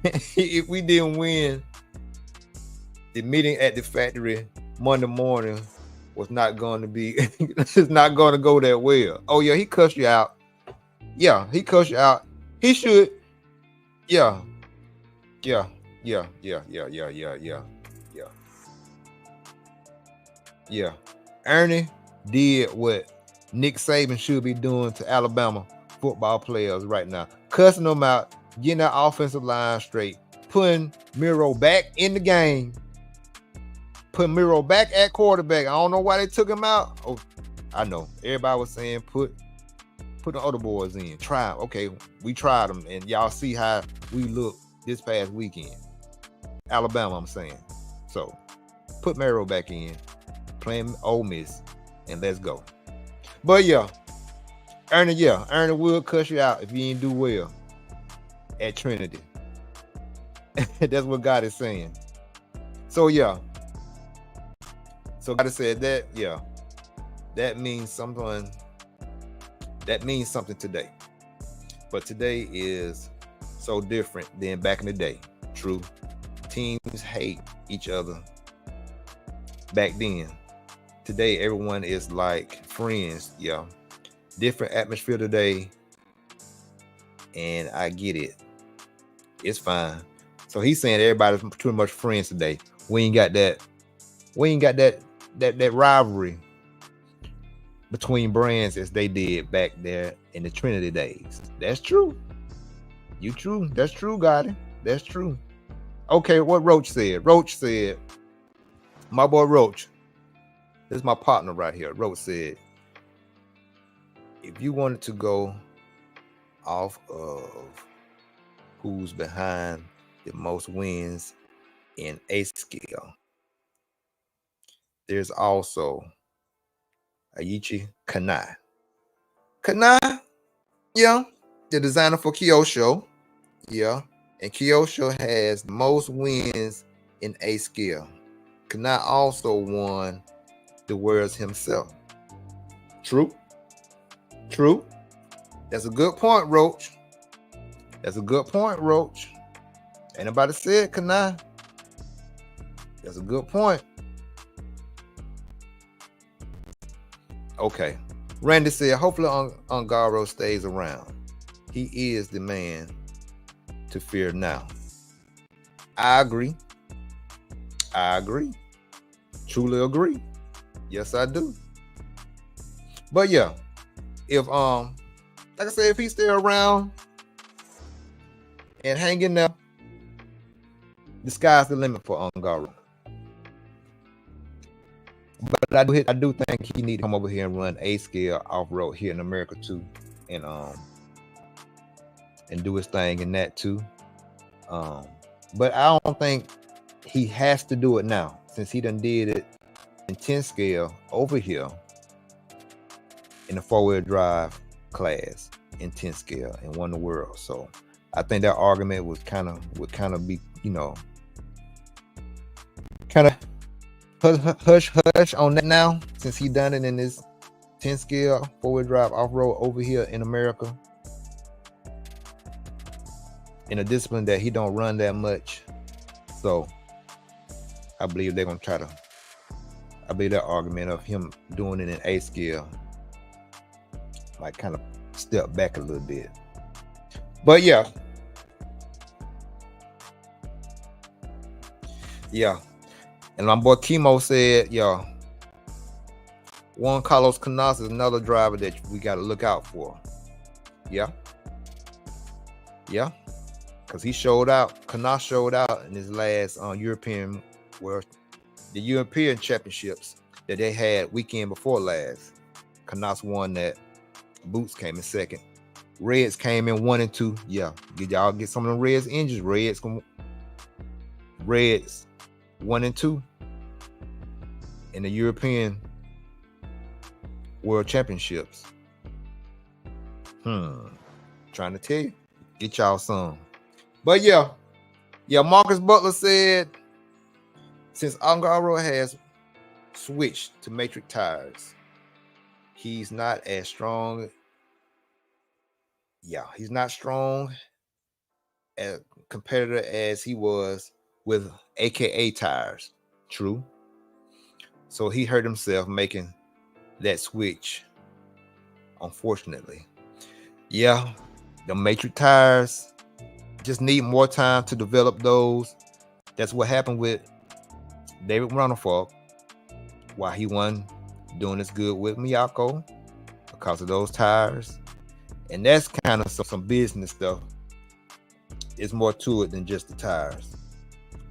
if we didn't win, the meeting at the factory Monday morning was not going to be it's not going to go that well. Oh yeah, he cussed you out. Yeah, he cussed you out. He should. Yeah. Ernie did what Nick Saban should be doing to Alabama football players right now. Cussing them out, getting that offensive line straight, putting Miro back in the game, putting Miro back at quarterback. I don't know why they took him out. Oh, I know. Everybody was saying put the other boys in. Try. Okay, we tried them, and y'all see how we look this past weekend. Alabama, I'm saying. So, put Miro back in, playing Ole Miss, and let's go. But yeah, Ernie will cuss you out if you ain't do well at Trinity. That's what God is saying. So yeah. So God has said that, yeah, that means something. That means something today. But today is so different than back in the day. True. Teams hate each other back then. Today, everyone is like friends. Yeah. Different atmosphere today. And I get it. It's fine. So he's saying everybody's too much friends today. We ain't got that rivalry between brands as they did back there in the Trinity days. That's true. You true. That's true, Gotti. That's true. Okay, what Roach said. Roach said, My boy Roach, this is my partner right here. Roach said, if you wanted to go off of who's behind the most wins in A scale, there's also Aichi Kanai. Kanai, yeah, the designer for Kyosho, yeah, and Kyosho has the most wins in A scale. Kanai also won the worlds himself. True. That's a good point, Roach. Anybody said Kanai? That's a good point. Okay. Randy said, hopefully Ongaro stays around. He is the man to fear now. I agree. Truly agree. Yes, I do. But yeah, if like I said, if he stay around and hanging there, the sky's the limit for Ongaro. But I do think he need to come over here and run A scale off road here in America too, and do his thing in that too. But I don't think he has to do it now, since he done did it in 10 scale over here in the 4-wheel drive class in 10 scale and won the world. So I think that argument would kind of be, kind of hush on that now, since he done it in this 10 scale 4-wheel drive off-road over here in America in a discipline that he don't run that much. So I believe they're gonna I believe that argument of him doing it in A scale might kind of step back a little bit. But yeah. And my boy Chemo said, Juan Carlos Canas is another driver that we got to look out for. Yeah. Because Canas showed out in his last European Championships that they had weekend before last. Canas won that. Boots came in second. Reds came in 1 and 2. Yeah. Did y'all get some of the Reds engines? Reds 1 and 2 in the European World Championships. Trying to tell you, get y'all some. But yeah, Marcus Butler said, since Ongaro has switched to matrix tires, he's not as strong. Yeah, he's not strong a competitor as he was with AKA tires. True. So he hurt himself making that switch, unfortunately. Yeah, the matrix tires just need more time to develop those. That's what happened with David Rutherford, why he wasn't doing as good with Miyako, because of those tires. And that's kind of some business stuff. It's more to it than just the tires.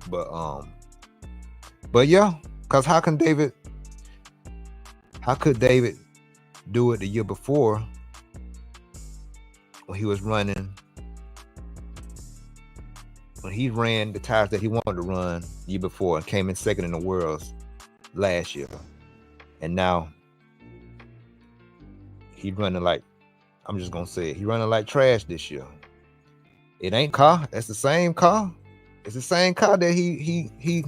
But yeah, because how could David do it the year before when he ran the tires that he wanted to run the year before and came in second in the worlds last year, and now he's running like, I'm just gonna say it, he's running like trash this year. It ain't car. That's the same car. It's the same car that he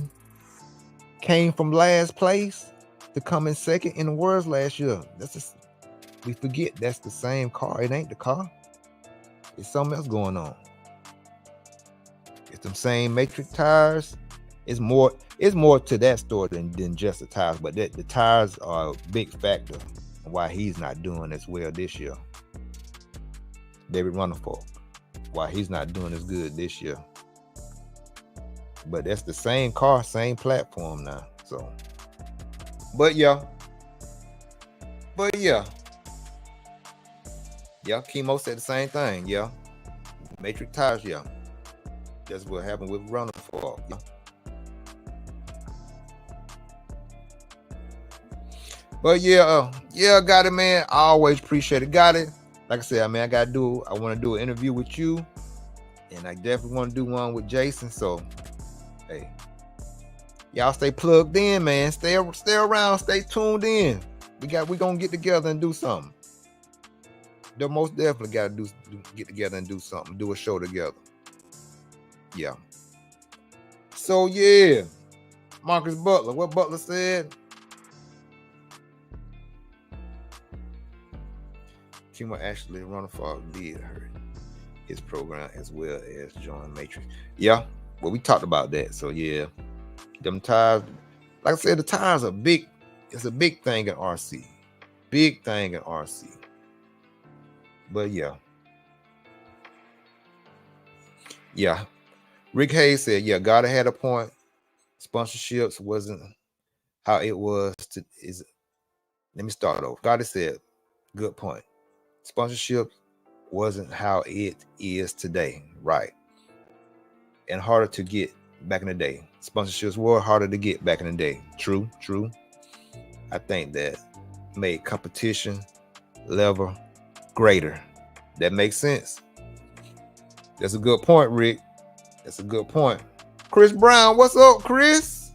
came from last place to come in second in the worlds last year. We forget that's the same car. It ain't the car. It's something else going on. It's them same matrix tires. It's more to that story than just the tires, but the tires are a big factor why he's not doing as well this year. David Rutherford, why he's not doing as good this year. But that's the same car, same platform now. So, but yeah, Chemo said the same thing. Yeah, matrix tires. Yeah, that's what happened with Rutherford. Yeah. But yeah, got it, man. I always appreciate it. Got it. Like I said, I mean, I want to do an interview with you, and I definitely want to do one with Jason. So, hey, y'all stay plugged in, man. Stay around, stay tuned in. We gonna get together and do something. They most definitely gotta get together and do something, do a show together. Yeah. So yeah, Marcus Butler. What Butler said. Kimo actually Runnerfall did hurt his program as well as join Matrix. Yeah, well, we talked about that. So yeah, them tires, like I said, the tires are big. It's a big thing in RC. Big thing in RC. But yeah. Rick Hayes said, yeah, gotta had a point. Sponsorships wasn't how it was let me start over. Gotta said, good point. Sponsorship wasn't how it is today, right? And harder to get back in the day. Sponsorships were harder to get back in the day. True. I think that made competition level greater. That makes sense. That's a good point, Rick. That's a good point. Chris Brown, what's up, Chris?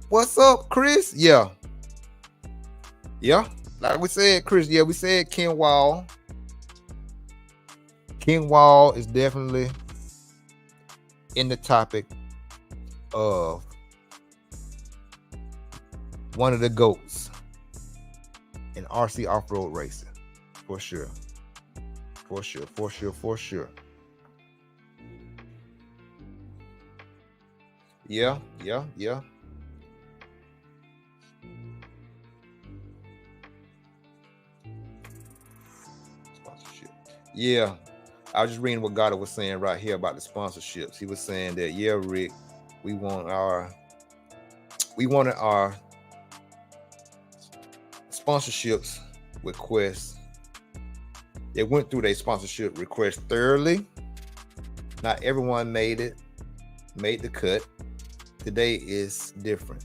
What's up, Chris? Yeah. Like we said, Chris. Yeah, we said Ken Wall. Ken Wall is definitely in the topic of one of the GOATs in RC off-road racing. For sure. Yeah. Sponsorship. Yeah. I was just reading what Goddard was saying right here about the sponsorships. He was saying that, yeah, Rick, we wanted our sponsorships requests. They went through their sponsorship request thoroughly. Not everyone made the cut. Today is different,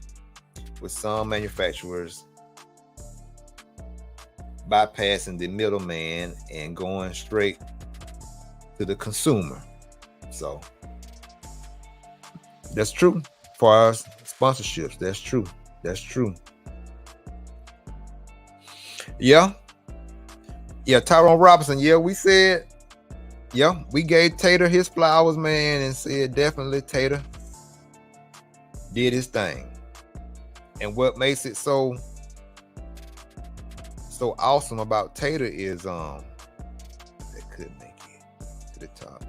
with some manufacturers bypassing the middleman and going straight to the consumer. So that's true. As far as sponsorships, that's true. Yeah, Tyrone Robinson. Yeah, we said, yeah, we gave Tater his flowers, man, and said definitely Tater did his thing. And what makes it so awesome about Tater is they couldn't make it to the top.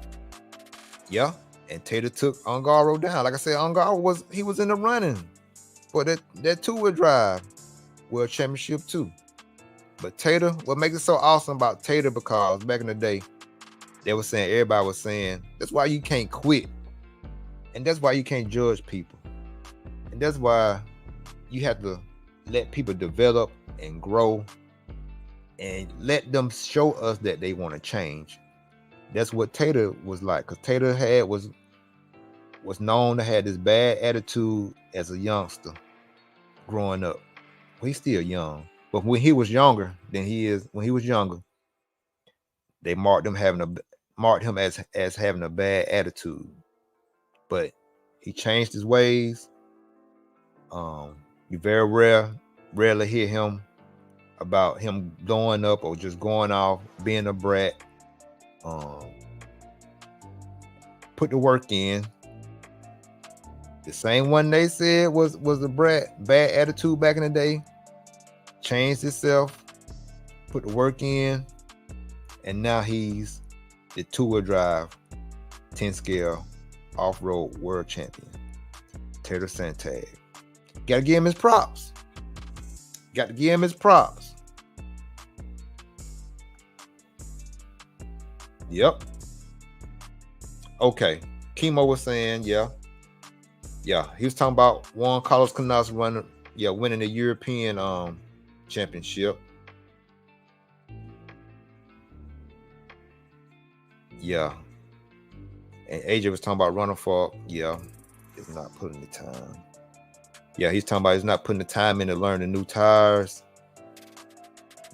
Yeah, and Tater took Ungaro down. Like I said, Ungaro was in the running for that two-wheel drive World Championship too. But Tater, what makes it so awesome about Tater, because back in the day, everybody was saying, that's why you can't quit. And that's why you can't judge people. And that's why you have to let people develop and grow and let them show us that they want to change. That's what Tater was like, because Tater was known to have this bad attitude as a youngster growing up. Well, he's still young, but when he was younger than he is when he was younger, they marked him as having a bad attitude. But he changed his ways. You rarely hear him about him blowing up or just going off, being a brat. Put the work in. The same one they said was a brat, bad attitude back in the day, changed himself, put the work in, and now he's the two-wheel drive 10 scale off-road world champion, Tater Santag. Gotta give him his props. Yep. Okay. Kimo was saying, yeah. He was talking about Juan Carlos Canas winning the European championship. Yeah. And AJ was talking about running for, is not putting the time. Yeah, he's talking about he's not putting the time in to learn the new tires.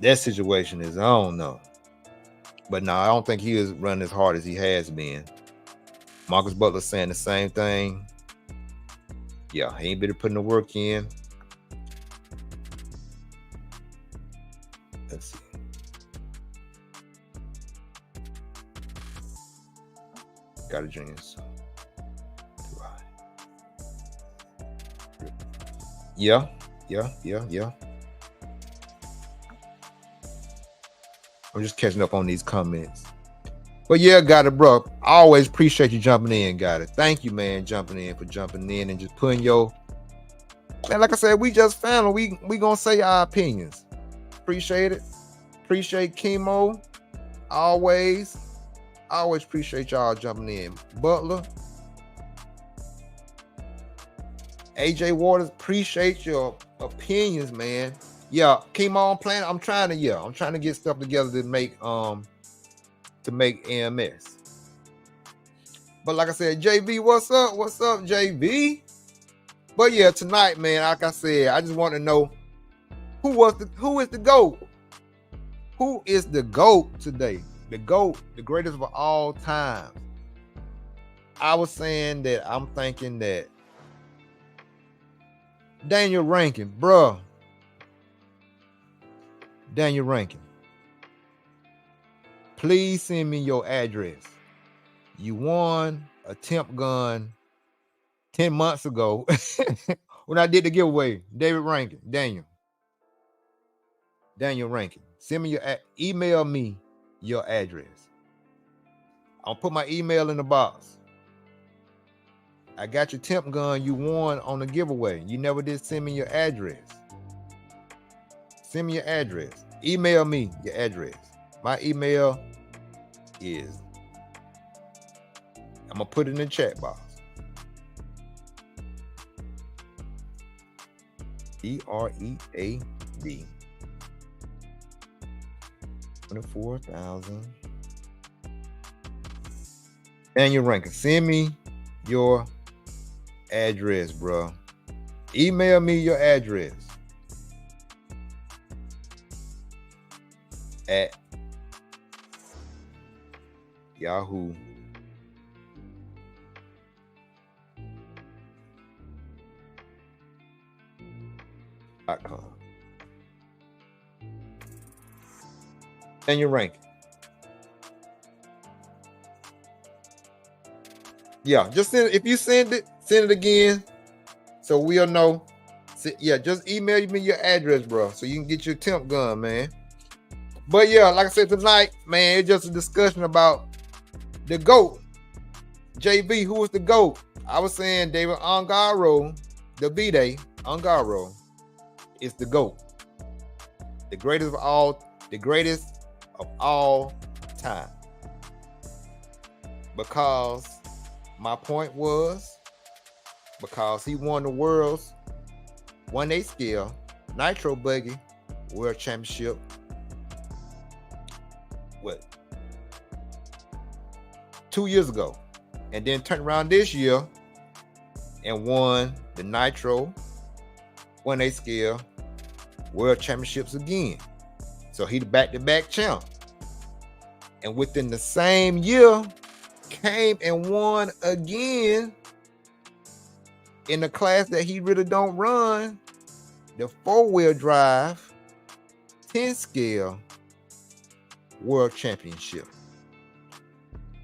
That situation is, I don't know. But no, I don't think he is running as hard as he has been. Marcus Butler saying the same thing. Yeah, he ain't been putting the work in. Let's see. Got a genius. Yeah. I'm just catching up on these comments. But yeah, got it, bro. I always appreciate you jumping in, got it. Thank you, man, jumping in and just putting your, man, like I said, we just family. We gonna say our opinions. Appreciate it. Appreciate Chemo. Always appreciate y'all jumping in. Butler, AJ Waters, appreciate your opinions, man. Yeah, Chemo, I'm trying to get stuff together to make AMS. But like I said, JV, what's up? What's up, JV? But yeah, tonight, man, like I said, I just want to know who is the GOAT? Who is the GOAT today? The GOAT, the greatest of all time. I was saying that I'm thinking that Daniel Rankin, bruh. Daniel Rankin. Please send me your address. You won a temp gun 10 months ago when I did the giveaway. David Rankin, Daniel Rankin. Send me email me your address. I'll put my email in the box. I got your temp gun you won on the giveaway. You never did send me your address. Send me your address. Email me your address. My email is, I'm going to put it in the chat box. EREAD 24,000. Daniel Rankin, send me your address, bro. Email me your address at Yahoo. .com. Daniel Rankin. Yeah, just send it. If you send it again, so we'll know. Yeah, just email me your address, bro, so you can get your temp gun, man. But yeah, like I said tonight, man, it's just a discussion about the GOAT. JB, who was the GOAT? I was saying David Ongaro, the B-Day, Ongaro, is the GOAT. The greatest of all time. Because my point was, because he won the world's 1/8 scale Nitro Buggy World Championship. What? 2 years ago. And then turned around this year and won the Nitro 1/8 scale World Championships again. So he the back-to-back champ. And within the same year, came and won again in the class that he really don't run, the 4-wheel drive 10 scale World Championship.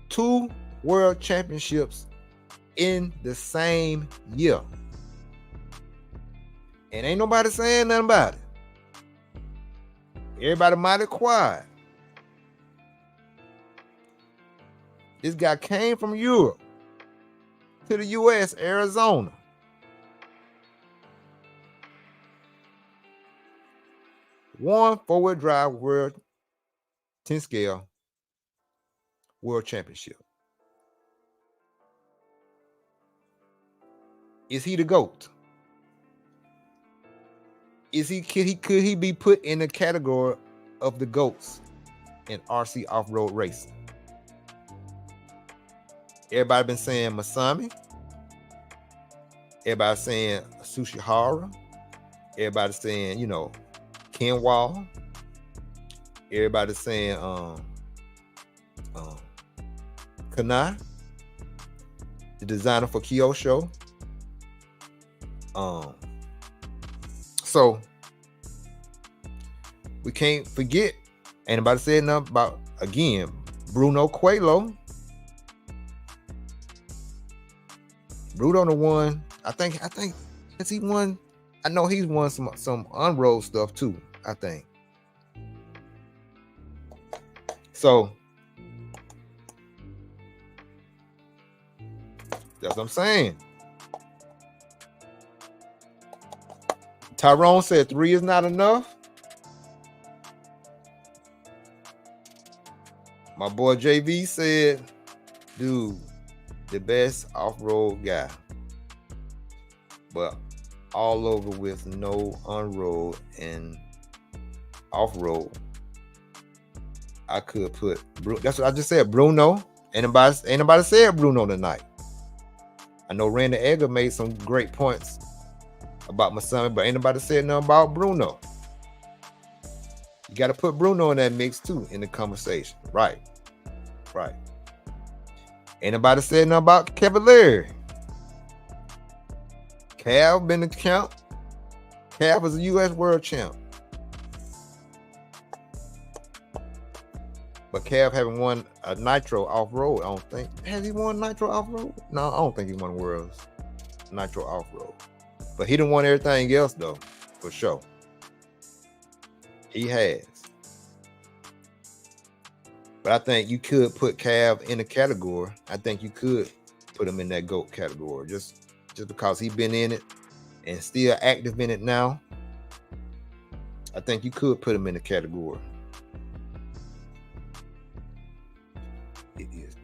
2 World Championships in the same year. And ain't nobody saying nothing about it. Everybody mighty quiet. This guy came from Europe to the U.S., Arizona. Won 4-wheel drive World 10 scale World Championship. Is he the GOAT? Could he be put in the category of the GOATs in RC off-road racing? Everybody been saying Masami. Everybody saying Sushihara. Everybody saying, you know, Ken Wall. Everybody saying Kanai, the designer for Kyosho. So we can't forget. Anybody said nothing about, again, Bruno Coelho. Bruno the one. I think has he won? I know he's won some unrolled stuff too, I think. So that's what I'm saying. Tyrone said 3 is not enough. My boy JV said, dude, the best off-road guy. But all over with no unroad and off-road. I could put that's what I just said, Bruno. Anybody said Bruno tonight. I know Randy Edgar made some great points about my son, but anybody said nothing about Bruno. You got to put Bruno in that mix too in the conversation. Right. Anybody said nothing about Cavalier? Cav been the champ. Cav was a U.S. world champ. But Cav haven't won a Nitro off-road, I don't think. Has he won Nitro off-road? No, I don't think he won Worlds Nitro off-road. But he done won everything else, though, for sure. He has. But I think you could put Cav in a category. I think you could put him in that GOAT category just because he's been in it and still active in it now. I think you could put him in the category. It is.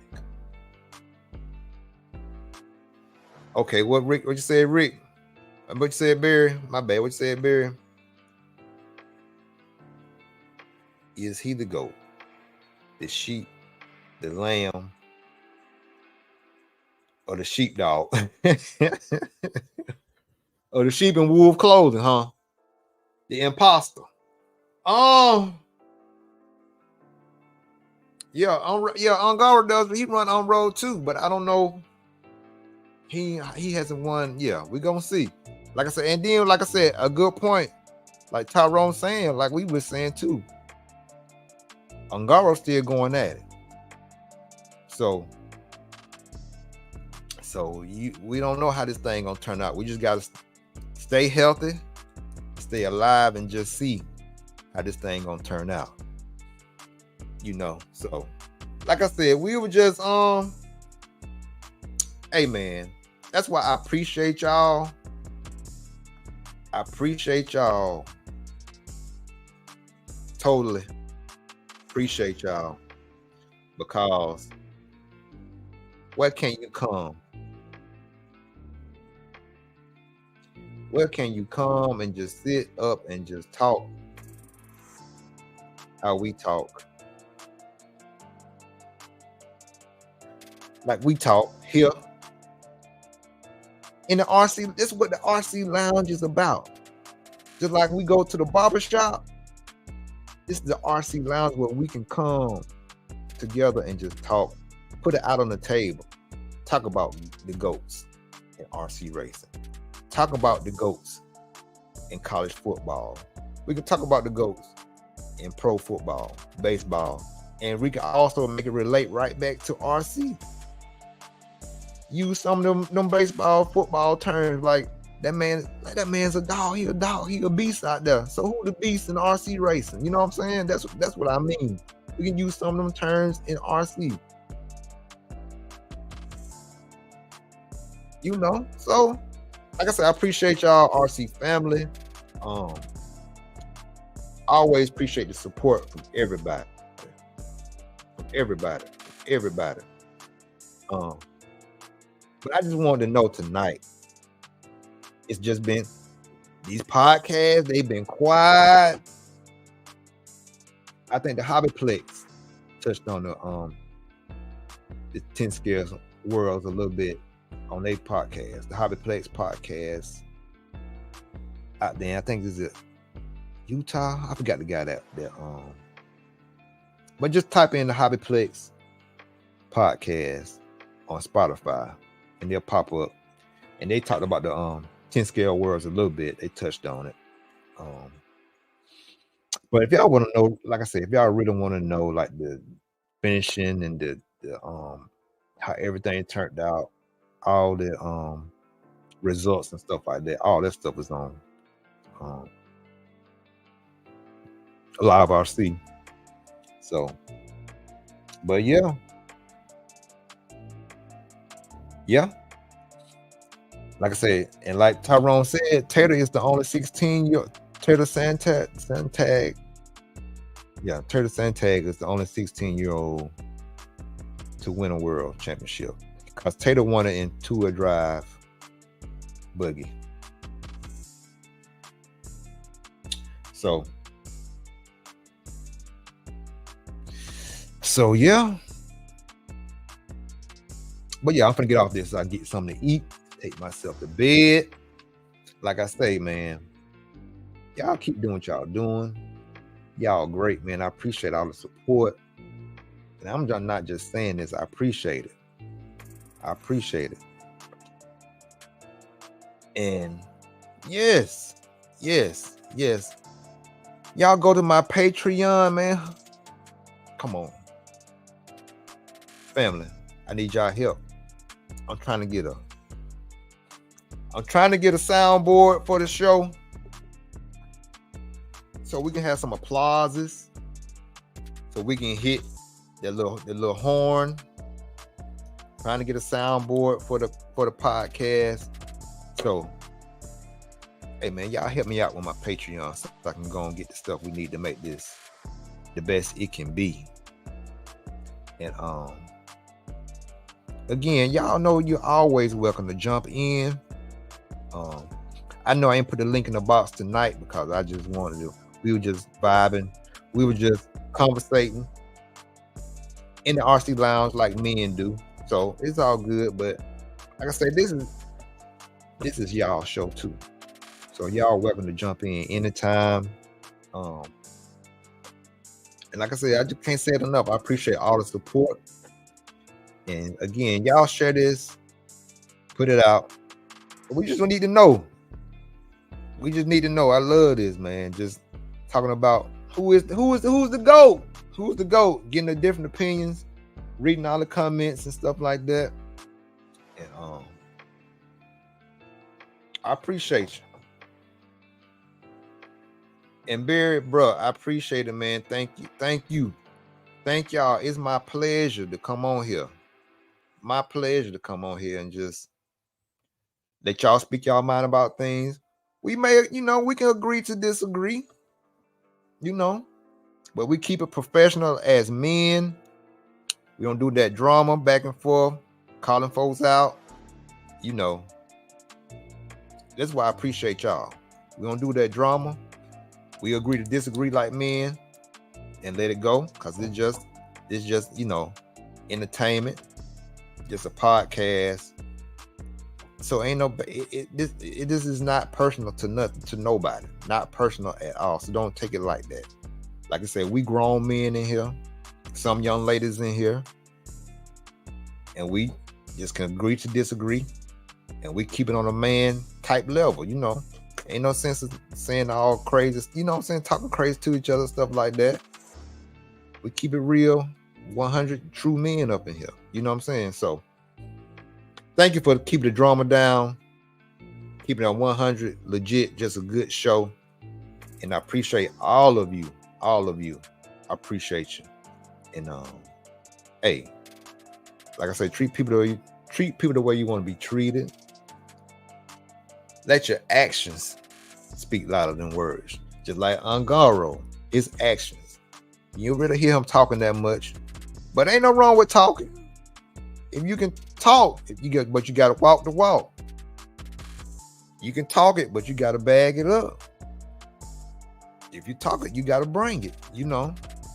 Okay, what you said, Rick? What you said, Barry? My bad. What you said, Barry? Is he the GOAT? The sheep, the lamb, or the sheepdog? Or the sheep in wolf clothing, huh? The imposter. Yeah, Ongaro does, but he run on road too. But I don't know. He hasn't won. Yeah, we gonna see. Like I said, and then like I said, a good point. Like Tyrone saying, like we were saying too. Ongaro still going at it. So we don't know how this thing gonna turn out. We just gotta stay healthy, stay alive, and just see how this thing gonna turn out. You know, so like I said, we were just hey man, that's why I appreciate y'all. Totally appreciate y'all, because where can you come? Where can you come and just sit up and just talk how we talk? Like we talk here in the RC. This is what the RC Lounge is about. Just like we go to the barber shop, this is the RC Lounge where we can come together and just talk, put it out on the table, talk about the GOATs in RC racing, talk about the GOATs in college football. We can talk about the GOATs in pro football, baseball, and we can also make it relate right back to RC. Use some of them baseball, football terms, like that man's a dog. He a dog. He a beast out there. So who the beast in RC racing? You know what I'm saying? That's what I mean. We can use some of them terms in RC. You know, so like I said, I appreciate y'all, RC family. Always appreciate the support from everybody. But I just wanted to know tonight, it's just been these podcasts, they've been quiet. I think the Hobbyplex touched on the 10 scales worlds a little bit on their podcast, the Hobbyplex podcast out there. I think this is Utah. I forgot the guy that but just type in the Hobbyplex podcast on Spotify and they'll pop up. And they talked about the 10 scale worlds a little bit. They touched on it. But if y'all want to know, like I said, if y'all really want to know like the finishing and the how everything turned out, all the results and stuff like that, all that stuff is on Live RC. So, but yeah. Like I said, and like Tyrone said, Tater is the only 16-year Tater Santag. Yeah, Tater Santag is the only 16-year-old to win a world championship. Because Tater won it in two-wheel drive buggy. So yeah. But yeah, I'm gonna get off this so I can get something to eat, take myself to bed. Like I say, man, y'all keep doing what y'all doing. Y'all great, man. I appreciate all the support. And I'm not just saying this, I appreciate it. I appreciate it. And yes. Y'all go to my Patreon, man. Come on. Family, I need y'all help. I'm trying to get a soundboard for the show so we can have some applauses, so we can hit that little horn. Trying to get a soundboard for the podcast. So, hey man, y'all help me out with my Patreon so I can go and get the stuff we need to make this the best it can be. And again, y'all know you're always welcome to jump in. I know I ain't put the link in the box tonight because I just wanted to. We were just vibing. We were just conversating in the RC lounge like men do. So it's all good. But like I said, this is y'all show too. So y'all welcome to jump in anytime. And like I said, I just can't say it enough. I appreciate all the support. And again, y'all share this, put it out. We just need to know. We just need to know. I love this, man. Just talking about who's the GOAT? Who's the GOAT? Getting the different opinions, reading all the comments and stuff like that. And I appreciate you. And Barry, bro, I appreciate it, man. Thank you. Thank y'all. It's my pleasure to come on here. My pleasure to come on here and just let y'all speak y'all mind about things. We may, we can agree to disagree, but we keep it professional as men. We don't do that drama back and forth, calling folks out. That's why I appreciate y'all. We don't do that drama. We agree to disagree like men and let it go, because it's just entertainment, just a podcast. So ain't this is not personal to nobody, not personal at all. So don't take it like that. Like I said, we grown men in here, some young ladies in here, and we just can agree to disagree, and we keep it on a man type level. Ain't no sense of saying all crazy, talking crazy to each other, stuff like that. We keep it real, 100 true men up in here. You know what I'm saying? So thank you for keeping the drama down, keeping it 100 legit, just a good show. And I appreciate all of you. I appreciate you. And hey, like I said, treat people the way you want to be treated. Let your actions speak louder than words. Just like Angaro, his actions. You really hear him talking that much, but ain't no wrong with talking. If you can talk, but you got to walk the walk. You can talk it, but you got to bag it up. If you talk it, you got to bring it.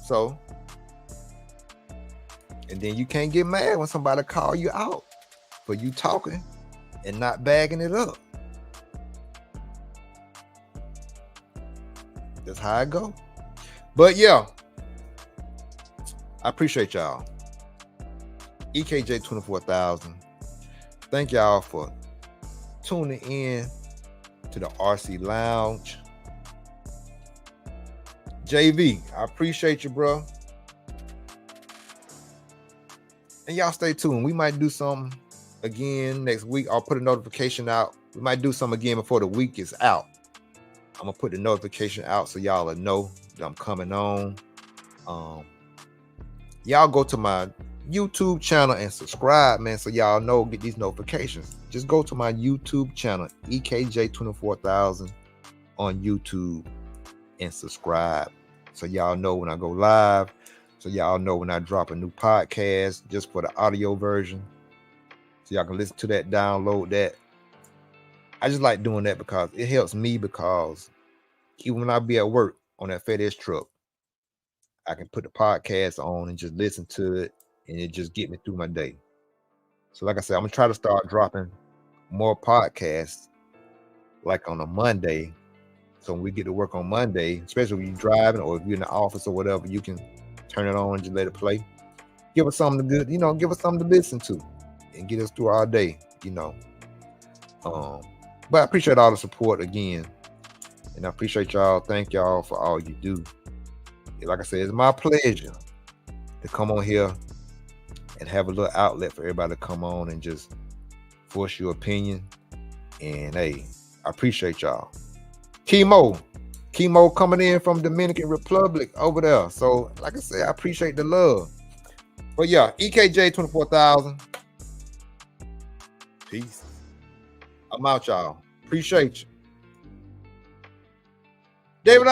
So, and then you can't get mad when somebody call you out for you talking and not bagging it up. That's how I go. But yeah, I appreciate y'all. EKJ 24,000. Thank y'all for tuning in to the RC Lounge. JV, I appreciate you, bro. And y'all stay tuned. We might do something again next week. I'll put a notification out. We might do something again before the week is out. I'm gonna put the notification out so y'all will know that I'm coming on. Y'all go to my YouTube channel and subscribe, man, so y'all know, get these notifications. Just go to my YouTube channel, EKJ 24,000 on YouTube, and subscribe so y'all know when I go live, so y'all know when I drop a new podcast just for the audio version, so y'all can listen to that, download that. I just like doing that because it helps me, because even when I be at work on that FedEx truck, I can put the podcast on and just listen to it, and it just get me through my day. So like I said, I'm gonna try to start dropping more podcasts like on a Monday. So when we get to work on Monday, especially when you're driving or if you're in the office or whatever, you can turn it on and just let it play. Give us something good, give us something to listen to and get us through our day, But I appreciate all the support again. And I appreciate y'all. Thank y'all for all you do. Like I said, it's my pleasure to come on here and have a little outlet for everybody to come on and just voice your opinion. And hey, I appreciate y'all. Chemo coming in from Dominican Republic over there. So like I said, I appreciate the love. But yeah, EKJ 24,000. Peace. I'm out, y'all. Appreciate you. David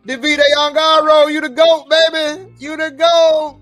Davide Angaro, you the GOAT, baby. You the GOAT.